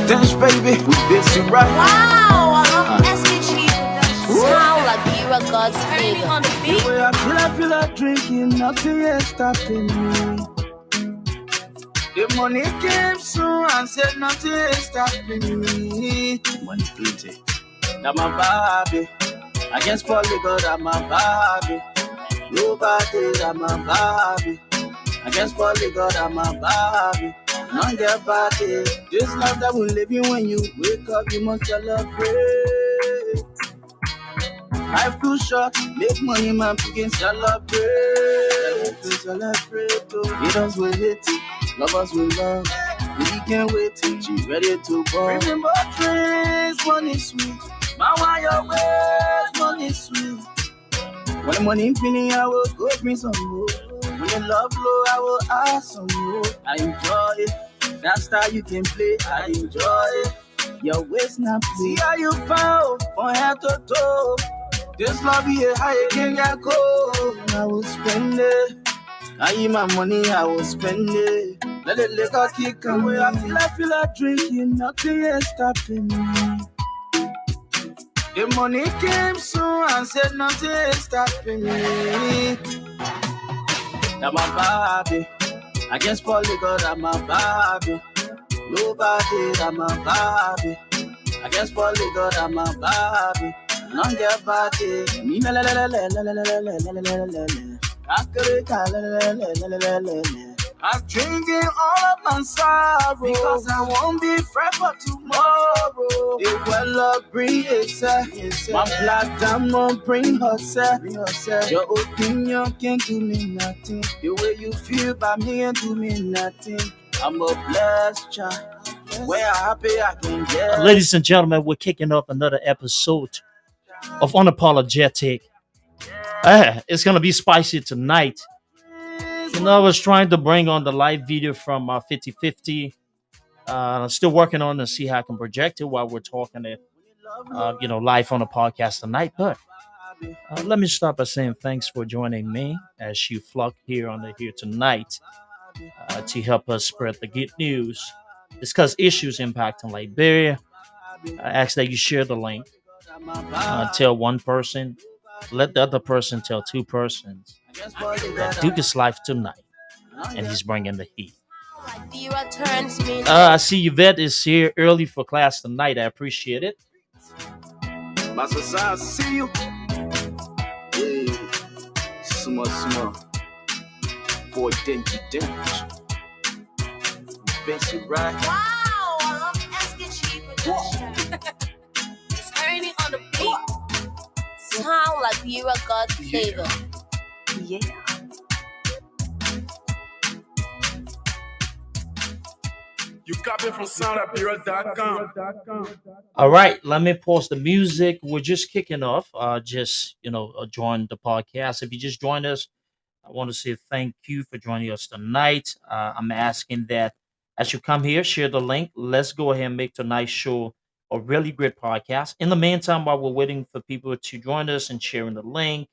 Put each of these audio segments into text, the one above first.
Dance, baby, we busy right. Wow, I love SKG. Sound like you're a God's favor. On the beat. The way I feel like drinking, nothing is stopping me. The money came soon and said nothing is stopping me. Money plenty. I'm a Barbie. I guess for the God, I'm a Barbie. Nobody, I'm a Barbie. I guess for the God, I'm a Barbie. None get body. This life that we living, when you wake up, you must celebrate. Life too short, make money, man, begin celebrate. Celebrate, oh. Haters will hate, lovers will love. We can't wait till you ready to go. Remember dreams, money sweet. My wire ways, money sweet. When the money finish, I will go bring some more. When the love low, I will ask some more. I enjoy it. That's how you can play. I enjoy it. Your waist not play. See how you found from head to toe. This love here, how you can get go. I will spend it. I eat my money, I will spend it. Let the liquor kick away. I feel like drinking, nothing is stopping me. The money came soon and said nothing is stopping me. I'm a Barbie. I guess for the God, I'm a Barbie. Nobody, I'm a Barbie. I guess for the God, I'm a Barbie. None get body. I'm drinking all of my sorrow because I won't be fresh for tomorrow. It will up bring it, sir. My black diamond bring her, sir. Your opinion can't do me nothing. The way you feel by me ain't do me nothing. I'm a blessed child. Where happy I can get. Ladies and gentlemen, we're kicking off another episode of Unapologetic. It's gonna be spicy tonight. You know, I was trying to bring on the live video from 50/50. Still working on to see how I can project it while we're talking it, live on the podcast tonight. But let me start by saying thanks for joining me as you flock here tonight to help us spread the good news, discuss issues impacting Liberia. I ask that you share the link, tell one person, let the other person tell two persons that Duke is live tonight, and he's bringing the heat. I see Yvette is here early for class tonight. I appreciate it. Master, I see you. Yeah. Small. Boy, danger. Fancy right. Wow, I love SKG production. It's Ernie on the beat. Sound like you're a God's favor. Yeah. You copy from soundapira.com. All right, let me pause the music. We're just kicking off. Join the podcast. If you just joined us, I want to say thank you for joining us tonight. I'm asking that as you come here, share the link. Let's go ahead and make tonight's show a really great podcast. In the meantime, while we're waiting for people to join us and sharing the link,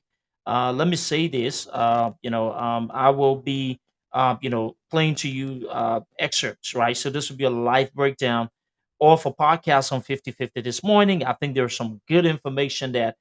let me say this. I will be, playing to you excerpts, right? So this will be a live breakdown of a podcast on 50/50 this morning. I think there's some good information that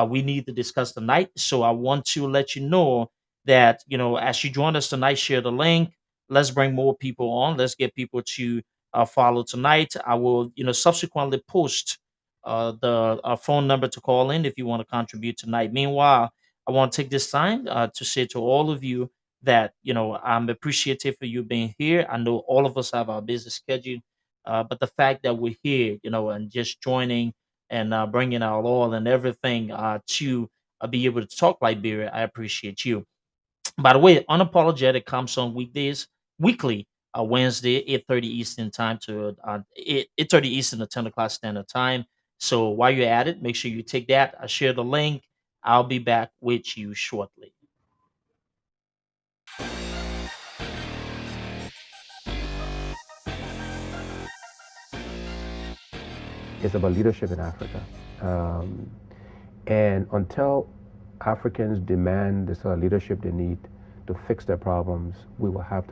we need to discuss tonight. So I want to let you know that, as you join us tonight, share the link. Let's bring more people on. Let's get people to follow tonight. I will, subsequently post the phone number to call in if you want to contribute tonight. Meanwhile, I want to take this time to say to all of you that, I'm appreciative for you being here. I know all of us have our busy schedule, but the fact that we're here, and just joining and bringing our all and everything to be able to talk Liberia, I appreciate you. By the way, Unapologetic comes on weekly, Wednesday, 8:30 Eastern time to 8:30 Eastern to 10 o'clock Standard Time. So while you're at it, make sure you take that. I share the link. I'll be back with you shortly. It's about leadership in Africa. And until Africans demand the sort of leadership they need to fix their problems, we will have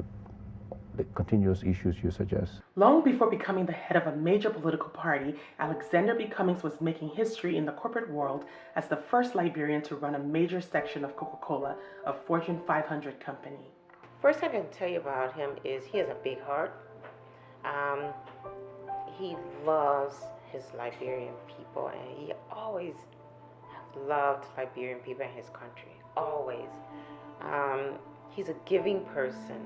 the continuous issues you suggest. Long before becoming the head of a major political party, Alexander B. Cummings was making history in the corporate world as the first Liberian to run a major section of Coca-Cola, a Fortune 500 company. First thing I can tell you about him is he has a big heart. He loves his Liberian people, and he always loved Liberian people and his country, always. He's a giving person.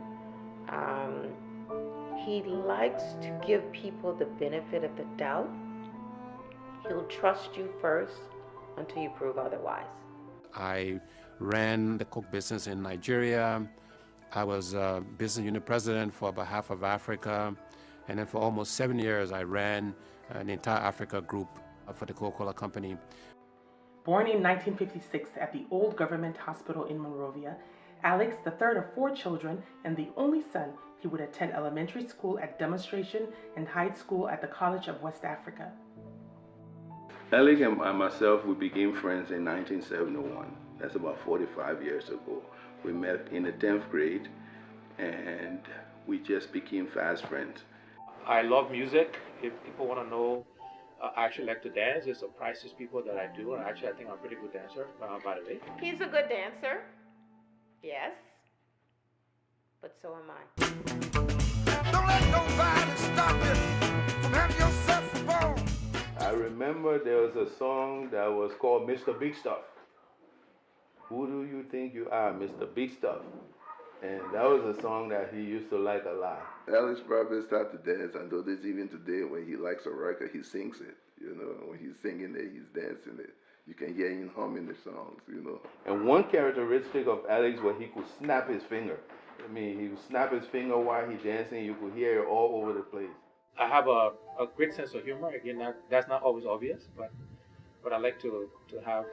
He likes to give people the benefit of the doubt. He'll trust you first until you prove otherwise. I ran the Coke business in Nigeria. I was business unit president for about half of Africa. And then for almost 7 years, I ran the entire Africa group for the Coca-Cola Company. Born in 1956 at the Old Government Hospital in Monrovia, Alex, the third of 4 children and the only son, he would attend elementary school at Demonstration and high school at the College of West Africa. Alex and myself, we became friends in 1971. That's about 45 years ago. We met in the 10th grade and we just became fast friends. I love music. If people want to know, I actually like to dance. It surprises people that I do. And actually, I think I'm a pretty good dancer, by the way. He's a good dancer, yes, but so am I. Don't let nobody stop you from having yourself a ball. I remember there was a song that was called Mr. Big Stuff. Who do you think you are, Mr. Big Stuff? And that was a song that he used to like a lot. Alex probably started to dance, and though this even today, when he likes a record, he sings it. You know, when he's singing it, he's dancing it. You can hear him humming the songs, you know. And one characteristic of Alex was he could snap his finger. I mean, he would snap his finger while he's dancing. You could hear it all over the place. I have a great sense of humor. Again, that's not always obvious, but I like to have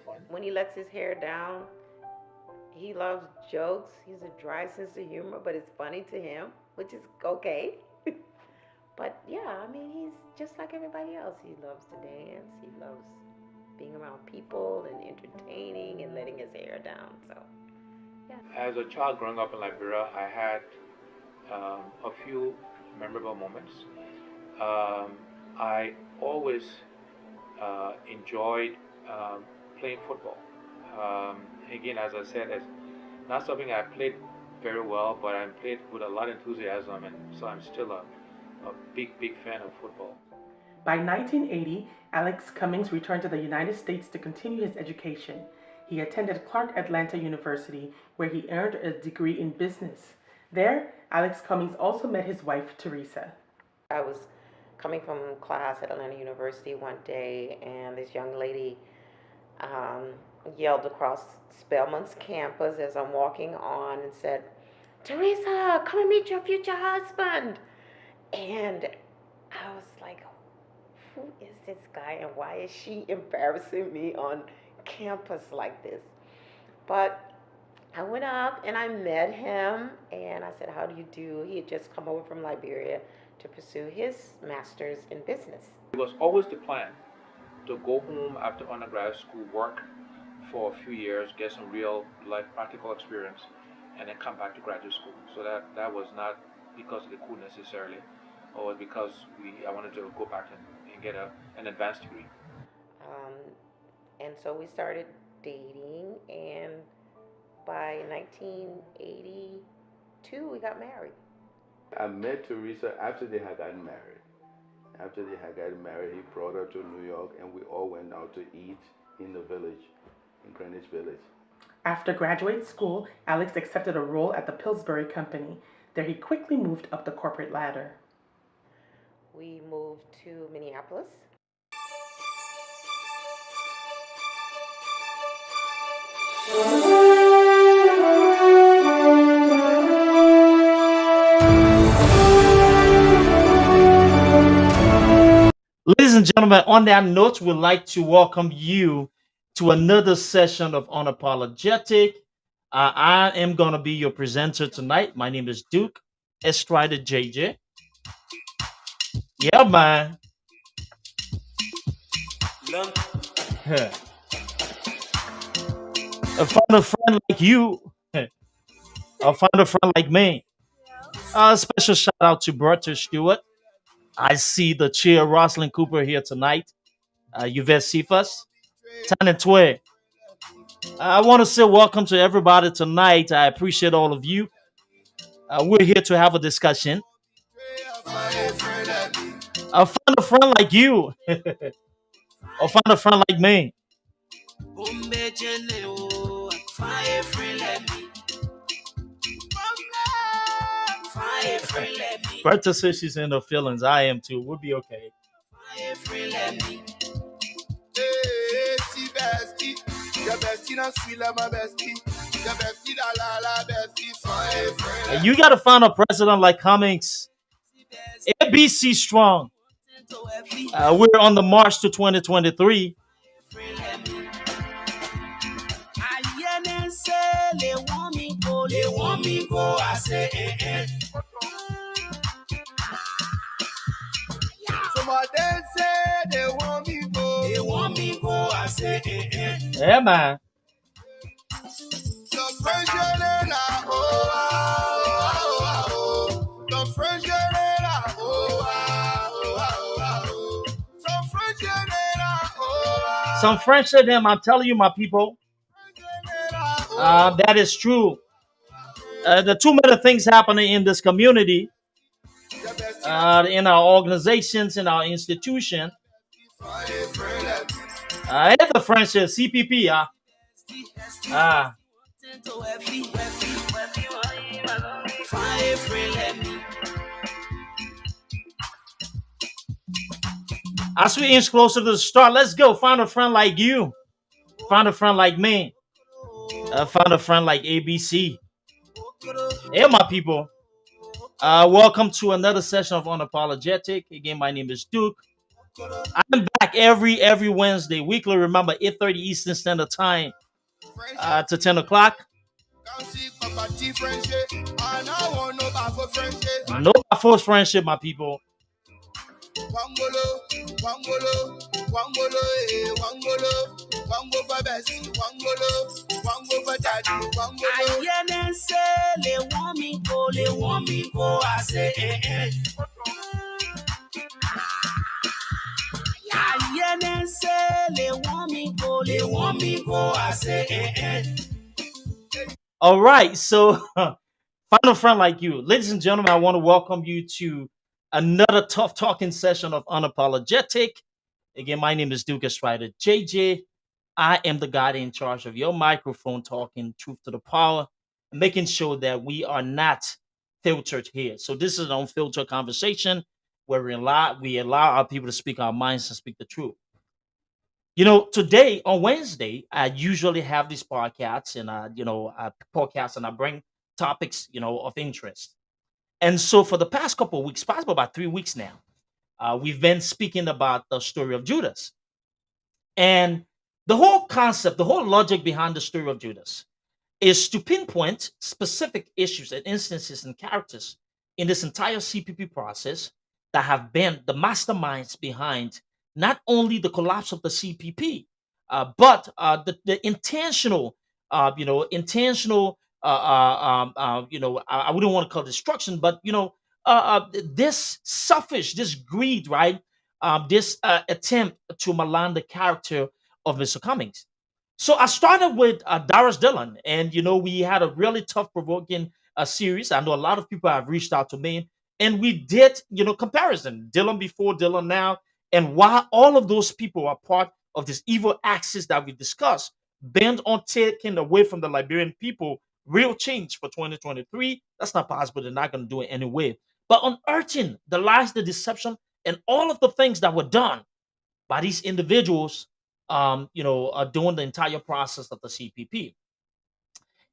fun. When he lets his hair down, he loves jokes. He's a dry sense of humor, but it's funny to him, which is okay. But yeah, I mean, he's just like everybody else. He loves to dance. He loves being around people and entertaining and letting his hair down. So, yeah. As a child growing up in Liberia, I had a few memorable moments. I always enjoyed playing football. Again, as I said, it's not something I played very well, but I played with a lot of enthusiasm, and so I'm still a big fan of football. By 1980, Alex Cummings returned to the United States to continue his education. He attended Clark Atlanta University, where he earned a degree in business. There, Alex Cummings also met his wife, Teresa. I was coming from class at Atlanta University one day, and this young lady yelled across Spelman's campus as I'm walking on and said, "Teresa, come and meet your future husband." And I was like, who is this guy and why is she embarrassing me on campus like this? But I went up and I met him and I said, "How do you do?" He had just come over from Liberia to pursue his master's in business. It was always the plan to go home after undergraduate school, work for a few years, get some real life practical experience, and then come back to graduate school. So that was not because of the coup necessarily, or because I wanted to go back and get an advanced degree. And so we started dating, and by 1982 we got married. I met Teresa after they had gotten married. After they had gotten married, he brought her to New York, and we all went out to eat in the village, in Greenwich Village. After graduate school, Alex accepted a role at the Pillsbury Company. There he quickly moved up the corporate ladder. We moved to Minneapolis. Ladies and gentlemen, on that note, we'd like to welcome you to another session of Unapologetic. I am going to be your presenter tonight. My name is Duke Estrada JJ. Yeah, man. Find a friend like you. I'll find a friend like me. Special shout out to Bertha Stewart. I see the chair Rosalind Cooper here tonight. Yvette Cephas, Tan and Tway. I want to say welcome to everybody tonight. I appreciate all of you. We're here to have a discussion. Find a friend like you, or find a friend like me. Bertha says she's in her feelings. I am too. We'll be okay. You got to find a president like Cummings. ABC strong. We're on the march to 2023. Yeah, man. Some French to them, I'm telling you, my people. That is true. The too many things happening in this community, in our organizations, in our institution. The French CPP. As we inch closer to the start, let's go. Find a friend like you. Find a friend like me. Find a friend like ABC. Hey, my people. Welcome to another session of Unapologetic. Again, my name is Duke. I'm back every Wednesday, weekly. Remember, 8:30 Eastern Standard Time to 10 o'clock. No false friendship, my people. All right, so find a friend like you. Ladies and gentlemen, I want to welcome you to another tough talking session of Unapologetic. Again, my name is Duke Strider JJ. I am the guy in charge of your microphone, talking truth to the power, and making sure that we are not filtered here. So this is an unfiltered conversation where we allow our people to speak our minds and speak the truth. You know, today on Wednesday, I usually have these podcasts and podcasts, and I bring topics, of interest. And so for the past couple of weeks, possibly about 3 weeks now, we've been speaking about the story of Judas. And the whole concept, the whole logic behind the story of Judas is to pinpoint specific issues and instances and characters in this entire CPP process that have been the masterminds behind not only the collapse of the CPP, but the intentional, intentional, I wouldn't want to call it destruction, but this selfish, this greed, right? This attempt to malign the character of Mr. Cummings. So I started with Darius Dillon, and we had a really tough, provoking series. I know a lot of people have reached out to me, and we did, comparison, Dillon before, Dillon now, and why all of those people are part of this evil axis that we discussed, bent on taking away from the Liberian people real change for 2023. That's not possible. They're not going to do it anyway. But unearthing the lies, the deception, and all of the things that were done by these individuals, during the entire process of the CPP.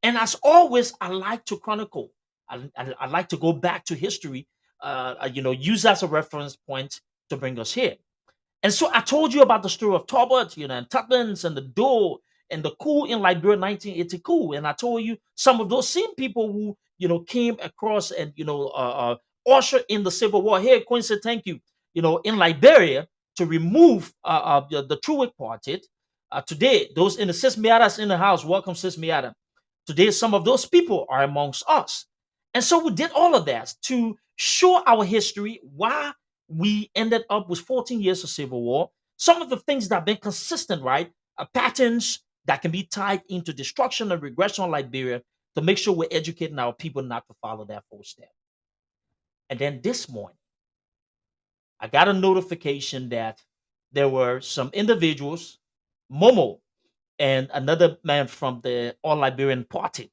And as always, I like to chronicle. I like to go back to history, use as a reference point to bring us here. And so I told you about the story of Talbot, and Tutlins and the Dole and the coup in Liberia, 1980 coup. And I told you some of those same people who, came across and, usher in the Civil War. Here, Quincy, thank you. In Liberia, to remove the Truick Party. Today, those in the Sis Miatas in the house, welcome Sis Miata. Today, some of those people are amongst us. And so we did all of that to show our history, why we ended up with 14 years of civil war, some of the things that have been consistent, right? Patterns that can be tied into destruction and regression of Liberia to make sure we're educating our people not to follow that footstep. And then this morning, I got a notification that there were some individuals, Momo and another man from the All Liberian Party.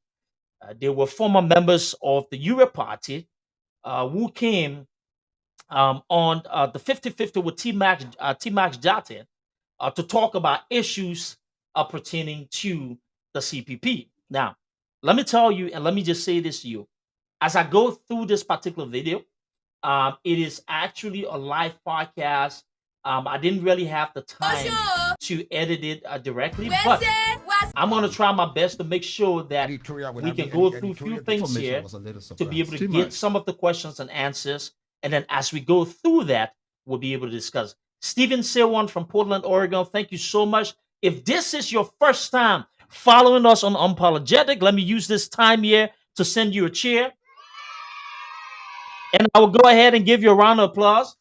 They were former members of the Urey Party who came on the 50-50 with T-Max Jate to talk about issues pertaining to the CPP. Now, let me tell you, and let me just say this to you. As I go through this particular video, it is actually a live podcast. I didn't really have the time to edit it directly, but I'm going to try my best to make sure that we can go through a few things here to be able to get some of the questions and answers. And then as we go through that, we'll be able to discuss. Stephen Sewan from Portland, Oregon, thank you so much. If this is your first time following us on Unapologetic, let me use this time here to send you a cheer. And I will go ahead and give you a round of applause.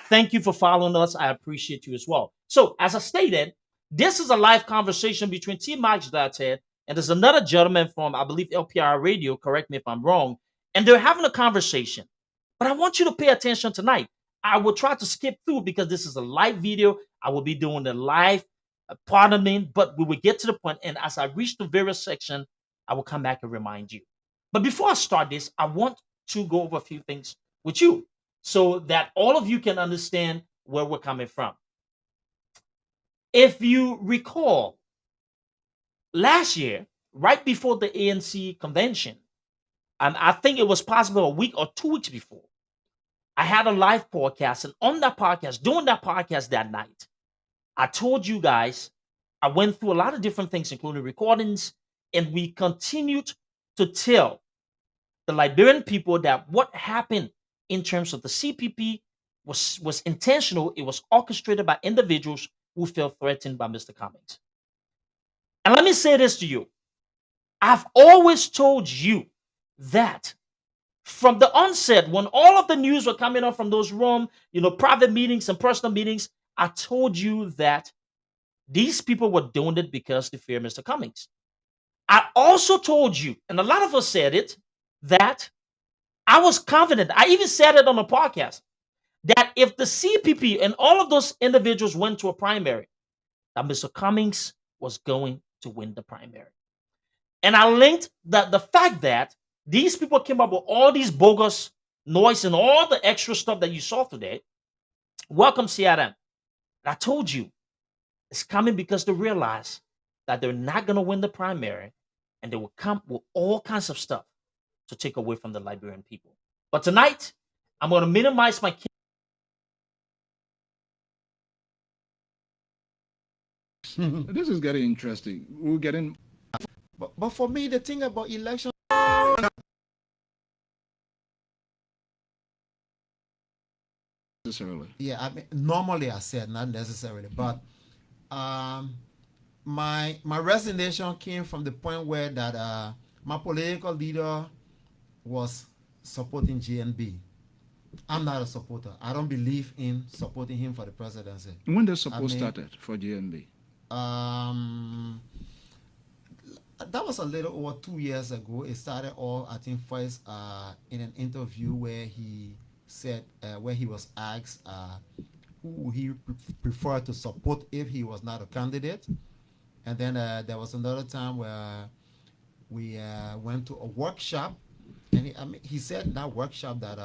Thank you for following us. I appreciate you as well. So, as I stated, this is a live conversation between T. Max Dated and there's another gentleman from, I believe, LPR Radio. Correct me if I'm wrong. And they're having a conversation. But I want you to pay attention tonight. I will try to skip through because this is a live video. I will be doing the live parliament, but we will get to the point. And as I reach the various section, I will come back and remind you. But before I start this, I want to go over a few things with you so that all of you can understand where we're coming from. If you recall, last year, right before the ANC convention, and I think it was possible a week or 2 weeks before, I had a live podcast. And on that podcast, during that podcast that night, I told you guys, I went through a lot of different things, including recordings, and we continued to tell the Liberian people that what happened in terms of the CPP was intentional. It was orchestrated by individuals who felt threatened by Mr. Cummings. And let me say this to you. I've always told you that from the onset, when all of the news were coming up from those room, private meetings and personal meetings, I told you that these people were doing it because they fear Mr. Cummings. I also told you, and a lot of us said it, that I was confident. I even said it on the podcast that if the CPP and all of those individuals went to a primary, that Mr. Cummings was going to win the primary. And I linked the fact that these people came up with all these bogus noise and all the extra stuff that you saw today. Welcome, CRM. And I told you it's coming because they realize that they're not going to win the primary and they will come with all kinds of stuff to take away from the Liberian people. But tonight, I'm going to minimize my. This is getting interesting. We're getting. But for me, the thing about election. Necessarily. Yeah, I mean, normally I said not necessarily, but my resignation came from the point where that my political leader was supporting GNB. I'm not a supporter. I don't believe in supporting him for the presidency. When the support started for GNB? That was a little over 2 years ago. It started all, I think, first in an interview where he said, where he was asked who he preferred to support if he was not a candidate. And then there was another time where we went to a workshop, and he said in that workshop that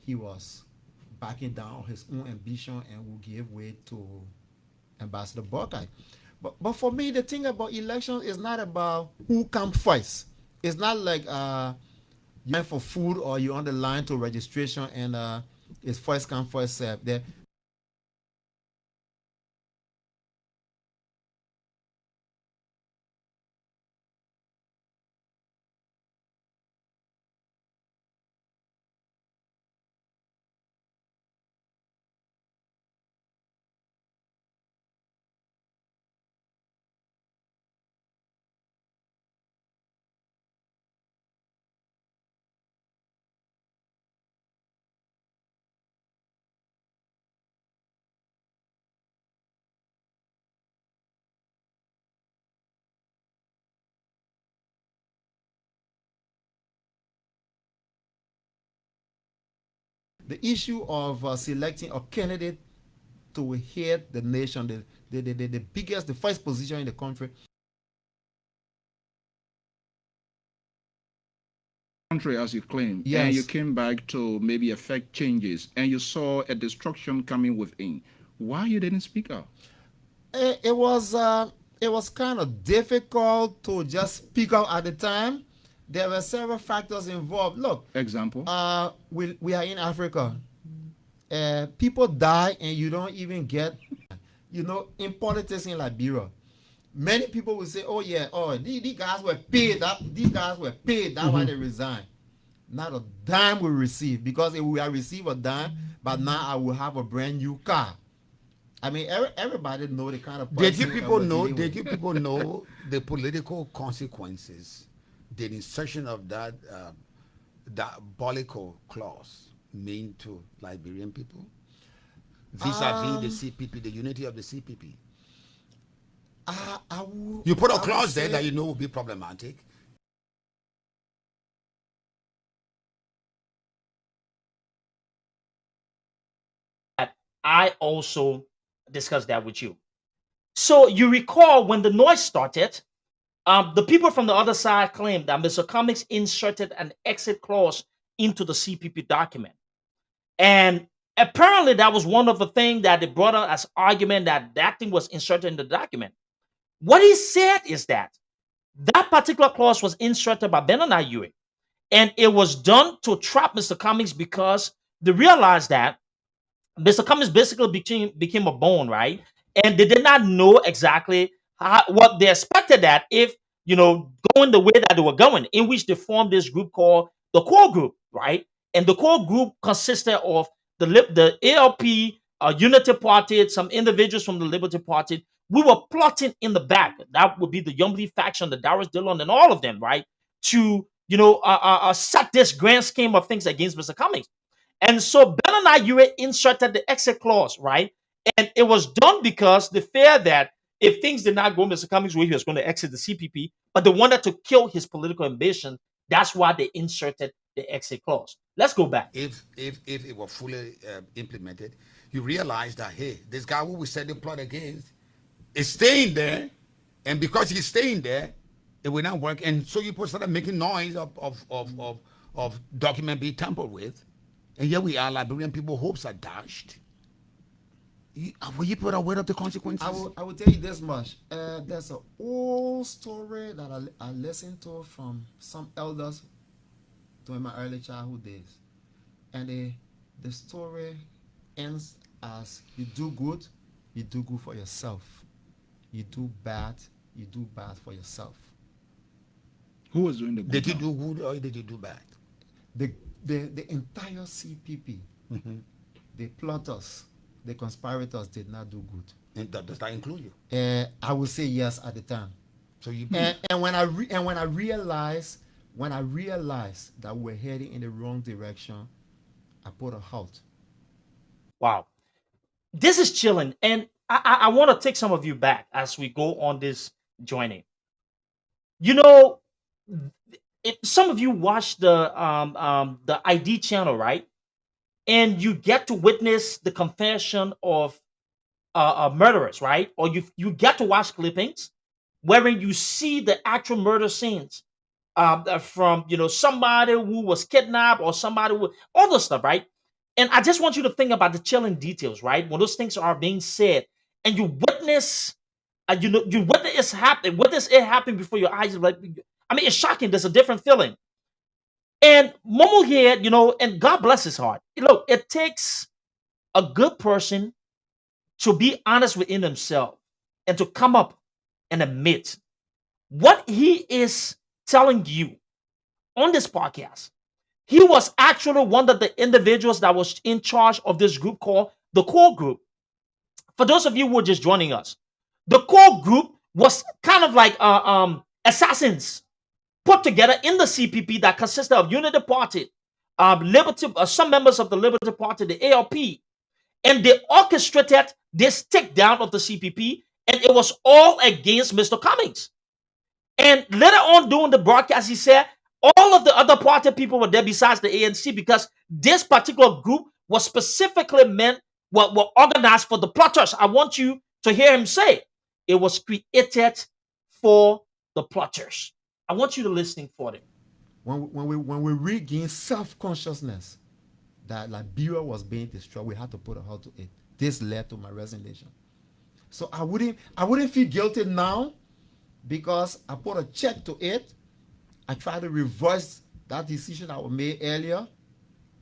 he was backing down his own ambition and will give way to Ambassador Buckeye. But for me, the thing about elections is not about who comes first. It's not like you're line for food or you're on the line to registration and it's first come, first serve. the issue of selecting a candidate to head the nation, the biggest, the first position in the country. Country as you claim, Yes. and you came back to maybe affect changes, and you saw a destruction coming within. Why you didn't speak up? It was kind of difficult to just speak out at the time. There were several factors involved. Look, example. We are in Africa. People die and you don't even get, in politics in Liberia. Many people will say, "Oh yeah, these guys were paid. These guys were paid. That's why they resigned." Not a dime we receive, because if we have received a dime, but now I will have a brand new car. I mean, everybody know the kind of. Did you people know? Did you people know the political consequences? The insertion of that diabolical clause mean to Liberian people vis-a-vis the CPP, the unity of the CPP? You put a clause there that you know will be problematic. I also discussed that with you. So you recall when the noise started, the people from the other side claimed that Mr. Cummings inserted an exit clause into the CPP document. And apparently that was one of the things that they brought up as argument, that that thing was inserted in the document. What he said is that that particular clause was inserted by Nyonblee and Urey, and it was done to trap Mr. Cummings because they realized that Mr. Cummings basically became a bone, right? And they did not know exactly what they expected, that if, going the way that they were going, in which they formed this group called the core group, right? And the core group consisted of the ALP, Unity Party, some individuals from the Liberty Party. We were plotting in the back. That would be the Nyonblee faction, the Darius Dillon, and all of them, right? To, set this grand scheme of things against Mr. Cummings. And so Nyonblee and Urey inserted the exit clause, right? And it was done because they feared that if things did not go Mr. Cummings' way, he was going to exit the CPP, but they wanted to kill his political ambition. That's why they inserted the exit clause. Let's go back. If it were fully implemented, you realize that, hey, this guy who we said the plot against is staying there, and because he's staying there, it will not work. And so you started making noise of document being tampered with. And here we are, Liberian people, hopes are dashed. Will you put aware of the consequences? I will tell you this much. There's an old story that I listened to from some elders during my early childhood days. And the story ends as: you do good for yourself. You do bad for yourself. Who was doing the good? Did you do good or did you do bad? The entire CPP, the plotters, the conspirators did not do good. And does that include you? I would say yes at the time. So you and when I realized that we're heading in the wrong direction, I put a halt. Wow, this is chilling, and I want to take some of you back as we go on this journey. Some of you watch the ID channel, right? And you get to witness the confession of murderers, right? Or you get to watch clippings wherein you see the actual murder scenes from somebody who was kidnapped, or somebody who, all those stuff, right? And I just want you to think about the chilling details, right? When those things are being said, and you witness, you witness it happen before your eyes. Like, I mean, it's shocking. There's a different feeling. And Momo here, and God bless his heart. Look, it takes a good person to be honest within himself and to come up and admit what he is telling you on this podcast. He was actually one of the individuals that was in charge of this group called the Core Group. For those of you who are just joining us, the Core Group was kind of like assassins put together in the CPP that consisted of Unity Party, Liberty, some members of the Liberty Party, the ALP, and they orchestrated this takedown of the CPP, and it was all against Mr. Cummings. And later on during the broadcast, he said all of the other party people were there besides the ANC, because this particular group was specifically meant, were organized for the plotters. I want you to hear him say it was created for the plotters. I want you to listen for it. When we regain self-consciousness that Liberia was being destroyed, we had to put a halt to it. This led to my resignation. So I wouldn't feel guilty now because I put a check to it. I try to reverse that decision I made earlier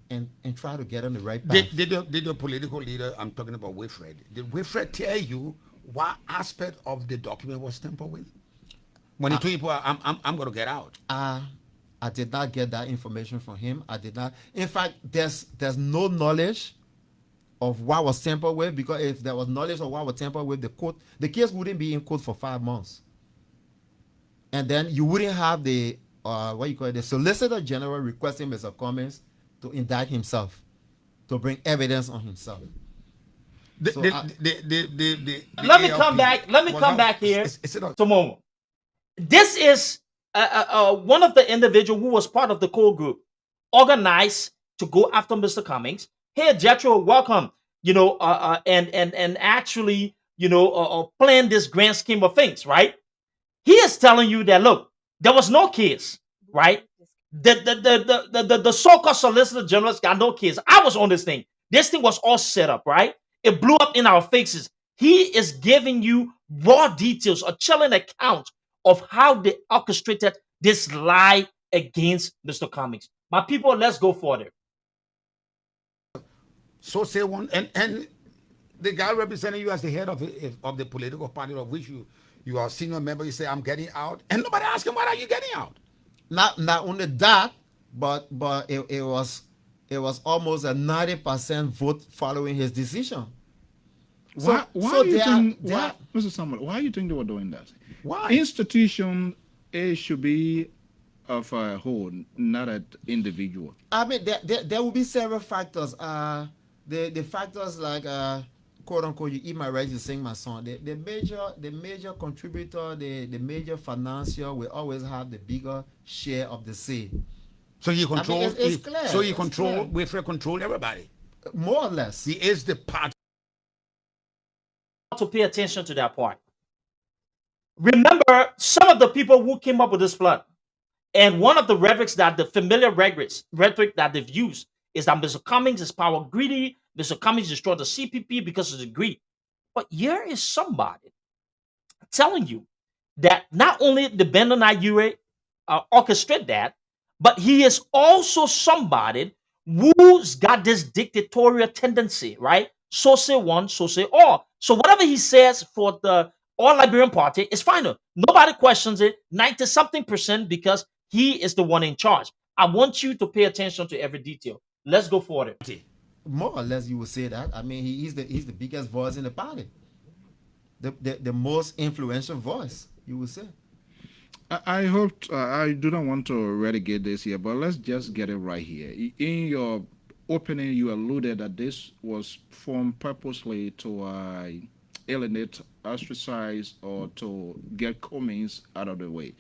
and try to get on the right path. Did the political leader, I'm talking about Wilfred, did Wilfred tell you what aspect of the document was tampered with? When he told you, I'm going to get out. I did not get that information from him. I did not. In fact, there's no knowledge of what was tampered with, because if there was knowledge of what was tampered with, the case wouldn't be in court for 5 months. And then you wouldn't have the the Solicitor General requesting Mr. Cummings to indict himself, to bring evidence on himself. Let me come back here to a moment. This is one of the individuals who was part of the core group, organized to go after Mr. Cummings. Hey, Jethro, welcome. And actually, plan this grand scheme of things, right? He is telling you that, look, there was no case, right? The so-called Solicitor General got no case. I was on this thing. This thing was all set up, right? It blew up in our faces. He is giving you raw details, a chilling account of how they orchestrated this lie against Mr. Cummings. My people, let's go further. So say one, and the guy representing you as the head of the political party of which you are a senior member, you say, I'm getting out, and nobody asked him, why are you getting out? Not only that, but it was almost a 90% vote following his decision. Mr. Samuel, why do you think they were doing that? Why? Institution should be of a whole, not an individual. I mean, there will be several factors. The factors like quote unquote, you eat my rice, you sing my song. The major contributor, the major financier will always have the bigger share of the say. So you control. I mean, it's clear. So you control. Wilfred control everybody. More or less. He is the part. To pay attention to that part. Remember, some of the people who came up with this flood, and one of the familiar rhetoric that they've used is that Mr. Cummings is power greedy. Mr. Cummings destroyed the CPP because of the greed. But here is somebody telling you that not only did Nyonblee and Urey orchestrate that, but he is also somebody who's got this dictatorial tendency, right? So say one, so say all. So whatever he says for the All Liberian Party is final. Nobody questions it, 90-something%, because he is the one in charge. I want you to pay attention to every detail. Let's go forward. More or less, you would say that. I mean, he's the biggest voice in the party, the most influential voice, you would say. I hope I do not want to relegate this here, but let's just get it right here. In your opening, you alluded that this was formed purposely to alienate, ostracize, or to get Cummings out of the way.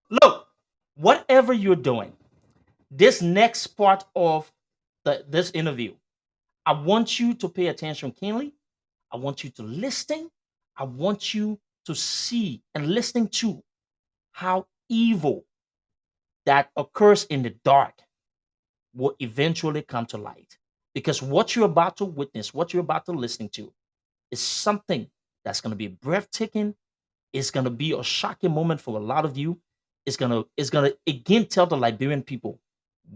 Look, whatever you're doing, this next part of this interview, I want you to pay attention keenly. I want you to listen. I want you to see and listening to how evil that occurs in the dark will eventually come to light. Because what you're about to witness, what you're about to listen to, is something that's going to be breathtaking. It's going to be a shocking moment for a lot of you. It's going to again tell the Liberian people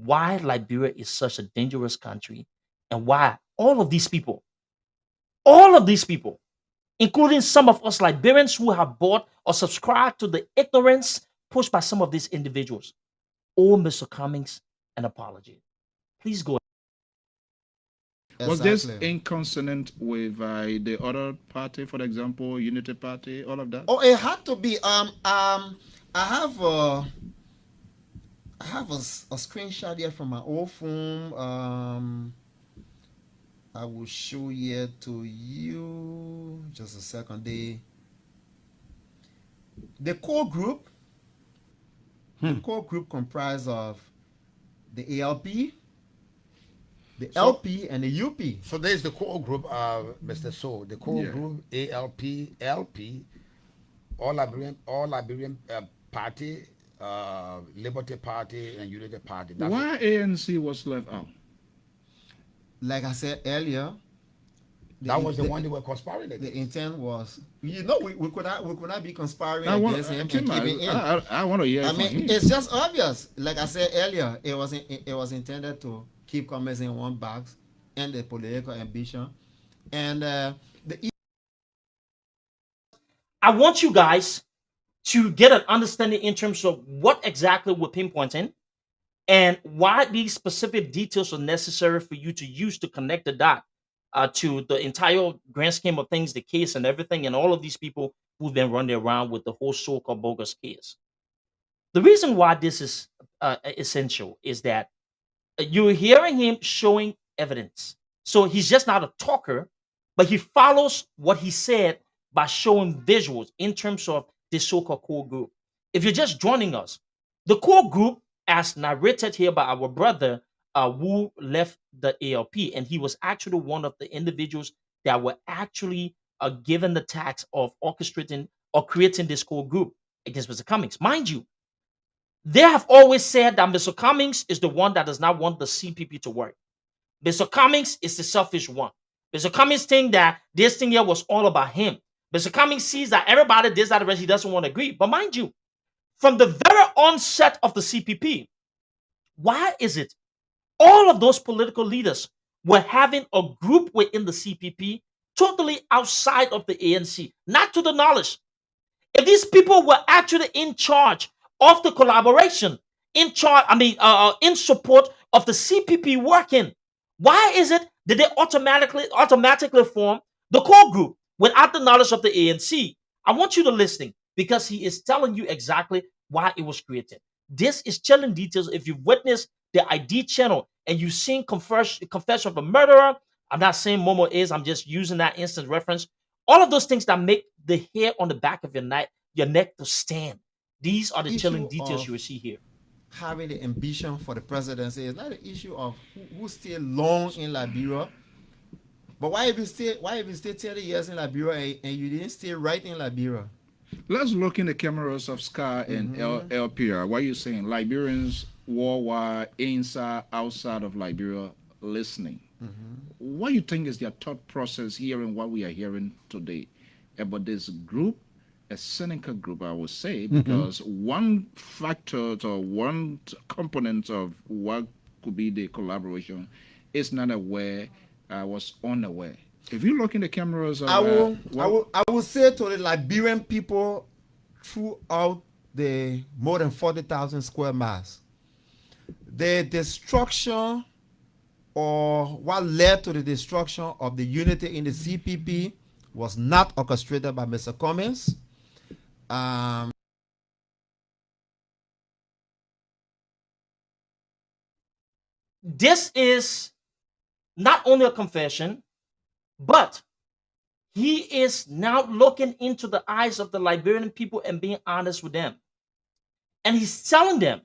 why Liberia is such a dangerous country and why all of these people, including some of us Liberians who have bought or subscribed to the ignorance pushed by some of these individuals, owe Mr. Cummings an apology. Please go ahead. Was this inconsonant with the other party, for example, Unity Party, all of that? Oh, it had to be. I have a screenshot here from my old phone. I will show it to you. Just a second. The core group. The core group comprised of the ALP, the LP and the UP. So there's the core group, Mr. So, the core group, ALP, LP, all Liberian Party, Liberty Party, and Unity Party. That's Why ANC was left out? Like I said earlier, that was the one they were conspiring against. The intent was, we could not be conspiring against him and keeping in. I want to hear. I mean, it's just obvious. Like I said earlier, it was intended to keep Cummings in one box and the political ambition, and I want you guys to get an understanding in terms of what exactly we're pinpointing and why these specific details are necessary for you to use to connect the dot to the entire grand scheme of things, the case and everything, and all of these people who've been running around with the whole so-called bogus case. The reason why this is essential is that you're hearing him showing evidence. So he's just not a talker, but he follows what he said by showing visuals in terms of this so-called core group. If you're just joining us, the core group, as narrated here by our brother who left the ALP, and he was actually one of the individuals that were actually given the task of orchestrating or creating this core group against Mr. Cummings. Mind you, they have always said that Mr. Cummings is the one that does not want the CPP to work. Mr. Cummings is the selfish one. Mr. Cummings think that this thing here was all about him. Mr. Cummings sees that everybody does that, he doesn't want to agree. But mind you, from the very onset of the CPP, why is it all of those political leaders were having a group within the CPP totally outside of the ANC? Not to the knowledge. If these people were actually in charge of the collaboration, in support of the CPP working, why is it that they automatically form the core group without the knowledge of the ANC? I want you to listen because he is telling you exactly why it was created. This is chilling details. If you've witnessed the ID channel and you've seen confession of a murderer, I'm not saying Momo is, I'm just using that instant reference. All of those things that make the hair on the back of your neck to stand. These are the chilling details you will see here. Having the ambition for the presidency is not an issue of who stay long in Liberia. But why if you stay 30 years in Liberia and you didn't stay right in Liberia? Let's look in the cameras of SCAR and LPR. What are you saying? Liberians worldwide, inside, outside of Liberia, listening. What do you think is their thought process hearing what we are hearing today about this group, a cynical group, I would say, because one factor or one component of what could be the collaboration is not aware, was unaware. If you look in the cameras, I will say to the Liberian people throughout the more than 40,000 square miles, the destruction or what led to the destruction of the unity in the CPP was not orchestrated by Mr. Cummings. This is not only a confession, but he is now looking into the eyes of the Liberian people and being honest with them. And he's telling them,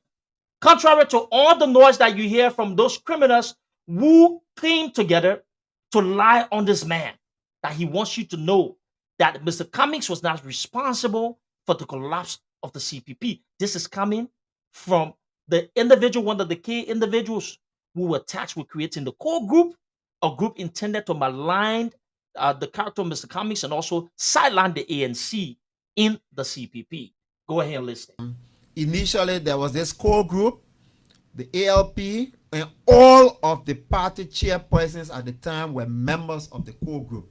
contrary to all the noise that you hear from those criminals who came together to lie on this man, that he wants you to know that Mr. Cummings was not responsible for the collapse of the CPP. This is coming from the individual, one of the key individuals who were tasked with creating the core group, a group intended to malign the character of Mr. Cummings and also sideline the ANC in the CPP. Go ahead and listen. Initially, there was this core group, the ALP, and all of the party chairpersons at the time were members of the core group.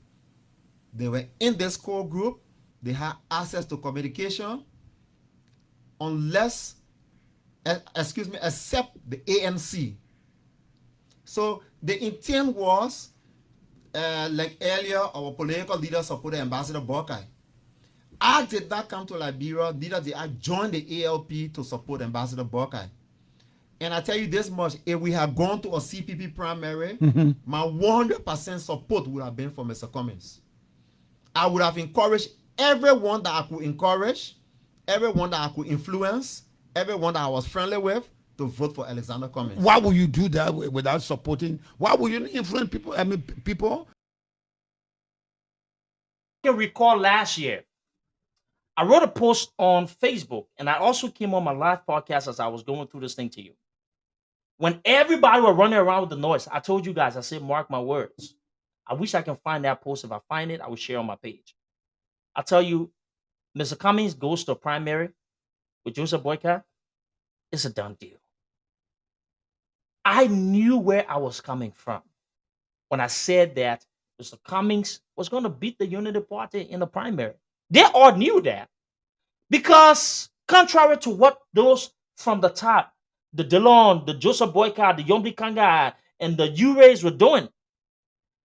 They were in this core group. They had access to communication except the ANC. So the intent was, like earlier, our political leaders supported Ambassador Buckeye. I did not come to Liberia, neither did I join the ALP to support Ambassador Buckeye. And I tell you this much, if we had gone to a CPP primary, my 100% support would have been for Mr. Cummings. I would have encouraged everyone that I could encourage, everyone that I could influence, everyone that I was friendly with, to vote for Alexander Cummings. Why would you do that without supporting? Why would you influence people? I mean, people. I can recall last year, I wrote a post on Facebook, and I also came on my live podcast as I was going through this thing to you. When everybody were running around with the noise, I told you guys, I said, mark my words. I wish I can find that post. If I find it, I will share on my page. I tell you, Mr. Cummings goes to a primary with Joseph Boyka. It's a done deal. I knew where I was coming from when I said that Mr. Cummings was going to beat the Unity Party in the primary. They all knew that because contrary to what those from the top, the Delon, the Joseph Boyka, the Nyonblee Kanga, and the Ureys were doing,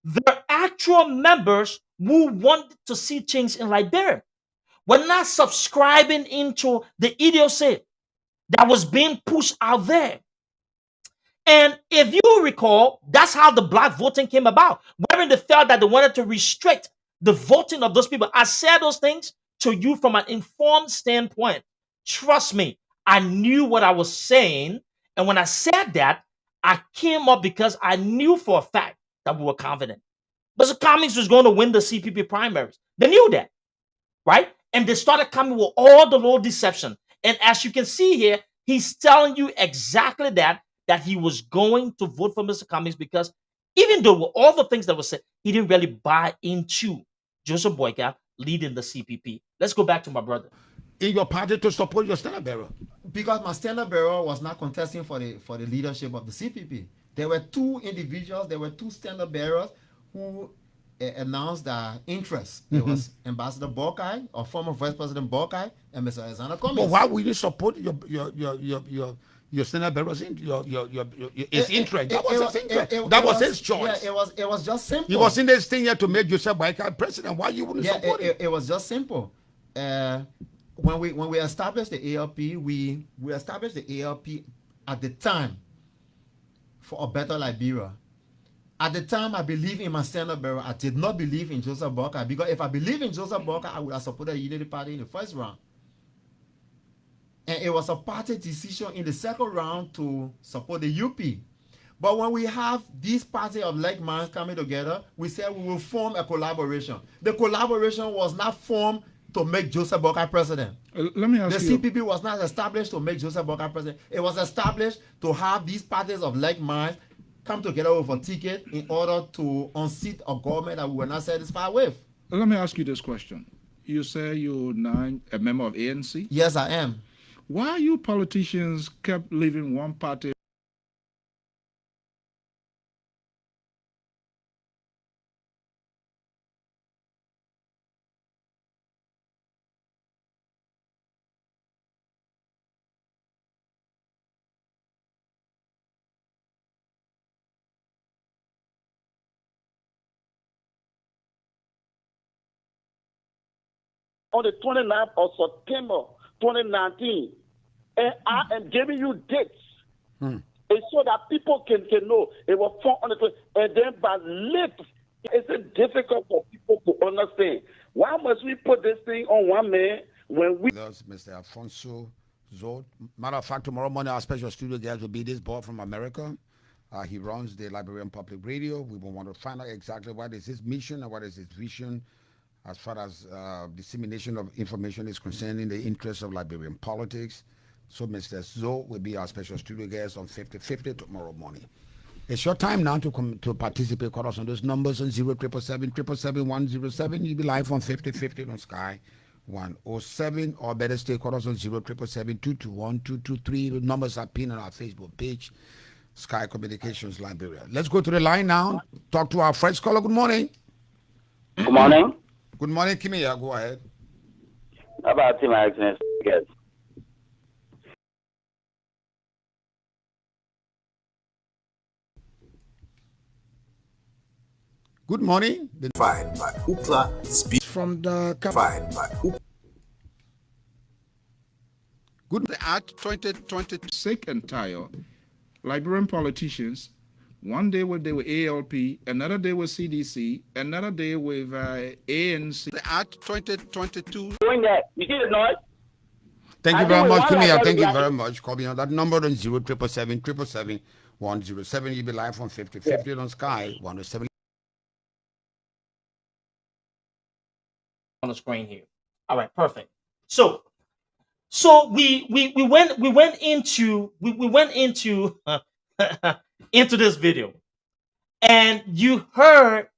their actual members who wanted to see change in Liberia were not subscribing into the idiocy that was being pushed out there. And if you recall, that's how the black voting came about, wherein they felt that they wanted to restrict the voting of those people. I said those things to you from an informed standpoint. Trust me, I knew what I was saying. And when I said that, I came up because I knew for a fact that we were confident. Mr. Cummings was going to win the CPP primaries. They knew that, right? And they started coming with all the little deception. And as you can see here, he's telling you exactly that he was going to vote for Mr. Cummings because even though with all the things that were said, he didn't really buy into Joseph Boyka leading the CPP. Let's go back to my brother. In your party to support your standard bearer? Because my standard bearer was not contesting for the leadership of the CPP. There were two individuals, there were two standard bearers who announced their interest. It was Ambassador Borkai, or former Vice President Borkai, and Mr. Alexander Cummings. But why would you support your standard bearer's his interest? That was his interest. That was his choice. Yeah, it was just simple. He was in this thing here to make Joseph Boyka president. Why you wouldn't support him? It was just simple. When we established the ALP, we established the ALP at the time for a better Liberia. At the time, I believed in my standard bearer. I did not believe in Joseph Boyka, because if I believed in Joseph Boyka, I would have supported the Unity Party in the first round. And it was a party decision in the second round to support the UP. But when we have this party of like minds coming together, we said we will form a collaboration. The collaboration was not formed to make Joseph Boyka president. Let me ask you. The CPP was not established to make Joseph Boyka president. It was established to have these parties of like minds come together with a ticket in order to unseat a government that we were not satisfied with. Let me ask you this question. You say you're now a member of ANC? Yes, I am. Why you politicians kept leaving one party? On the 29th of September 2019, and I am giving you dates. It's so that people can know it was 420, and then by lips, it's difficult for people to understand. Why must we put this thing on one man when we... That's Mr. Alfonso Zod. Matter of fact, tomorrow morning, our special studio guest will be this boy from America. He runs the Liberian Public Radio. We will want to find out exactly what is his mission and what is his vision as far as dissemination of information is concerned in the interest of Liberian politics. So Mr. Zoe will be our special studio guest on 50/50 tomorrow morning. It's your time now to come to participate. Call us on those numbers on 0777 You'll be live on 50/50 on Sky 107, or better still, call us on 0777 The numbers are pinned on our Facebook page, Sky Communications Liberia. Let's go to the line now. Talk to our first caller. Good morning. Good morning. Good morning, Kimia. Go ahead. How about Tim Alexander? Yes. Good morning. Fine, but Ukla speaks from the fine, but Good Act 2020. Sick and tired. Liberian politicians. One day they were ALP, another day with CDC, another day with ANC. The Act 2022. Doing that. You see the noise? Thank you I very think we much, want Kimia. like Thank you that. very much. Call me on that number on 07777 You'll be live from 5050 on Sky 107. On the screen here. All right, perfect. So we went into we went into into this video, and you heard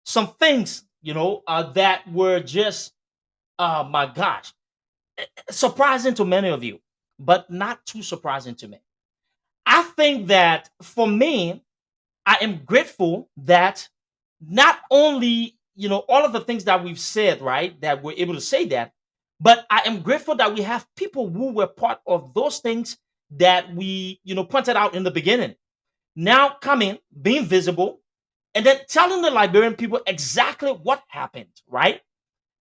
some things, that were just, my gosh, surprising to many of you, but not too surprising to me. I think that for me, I am grateful that not only, all of the things that we've said, right, that we're able to say that, but I am grateful that we have people who were part of those things that we, pointed out in the beginning, now coming, being visible, and then telling the Liberian people exactly what happened, right?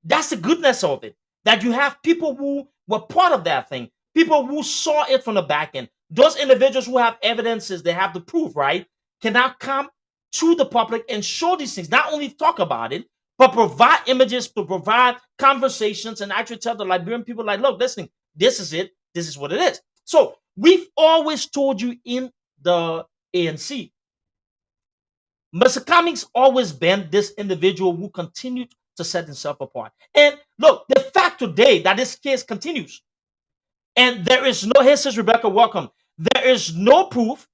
That's the goodness of it. That you have people who were part of that thing, people who saw it from the back end. Those individuals who have evidences, they have the proof, right? Can now come to the public and show these things. Not only talk about it, but provide images, to provide conversations, and actually tell the Liberian people, like, look, listen, this is it. This is what it is. So we've always told you in the ANC, Mr. Cummings always been this individual who continued to set himself apart. And look, the fact today that this case continues, and there is no, here says Rebecca, welcome. There is no proof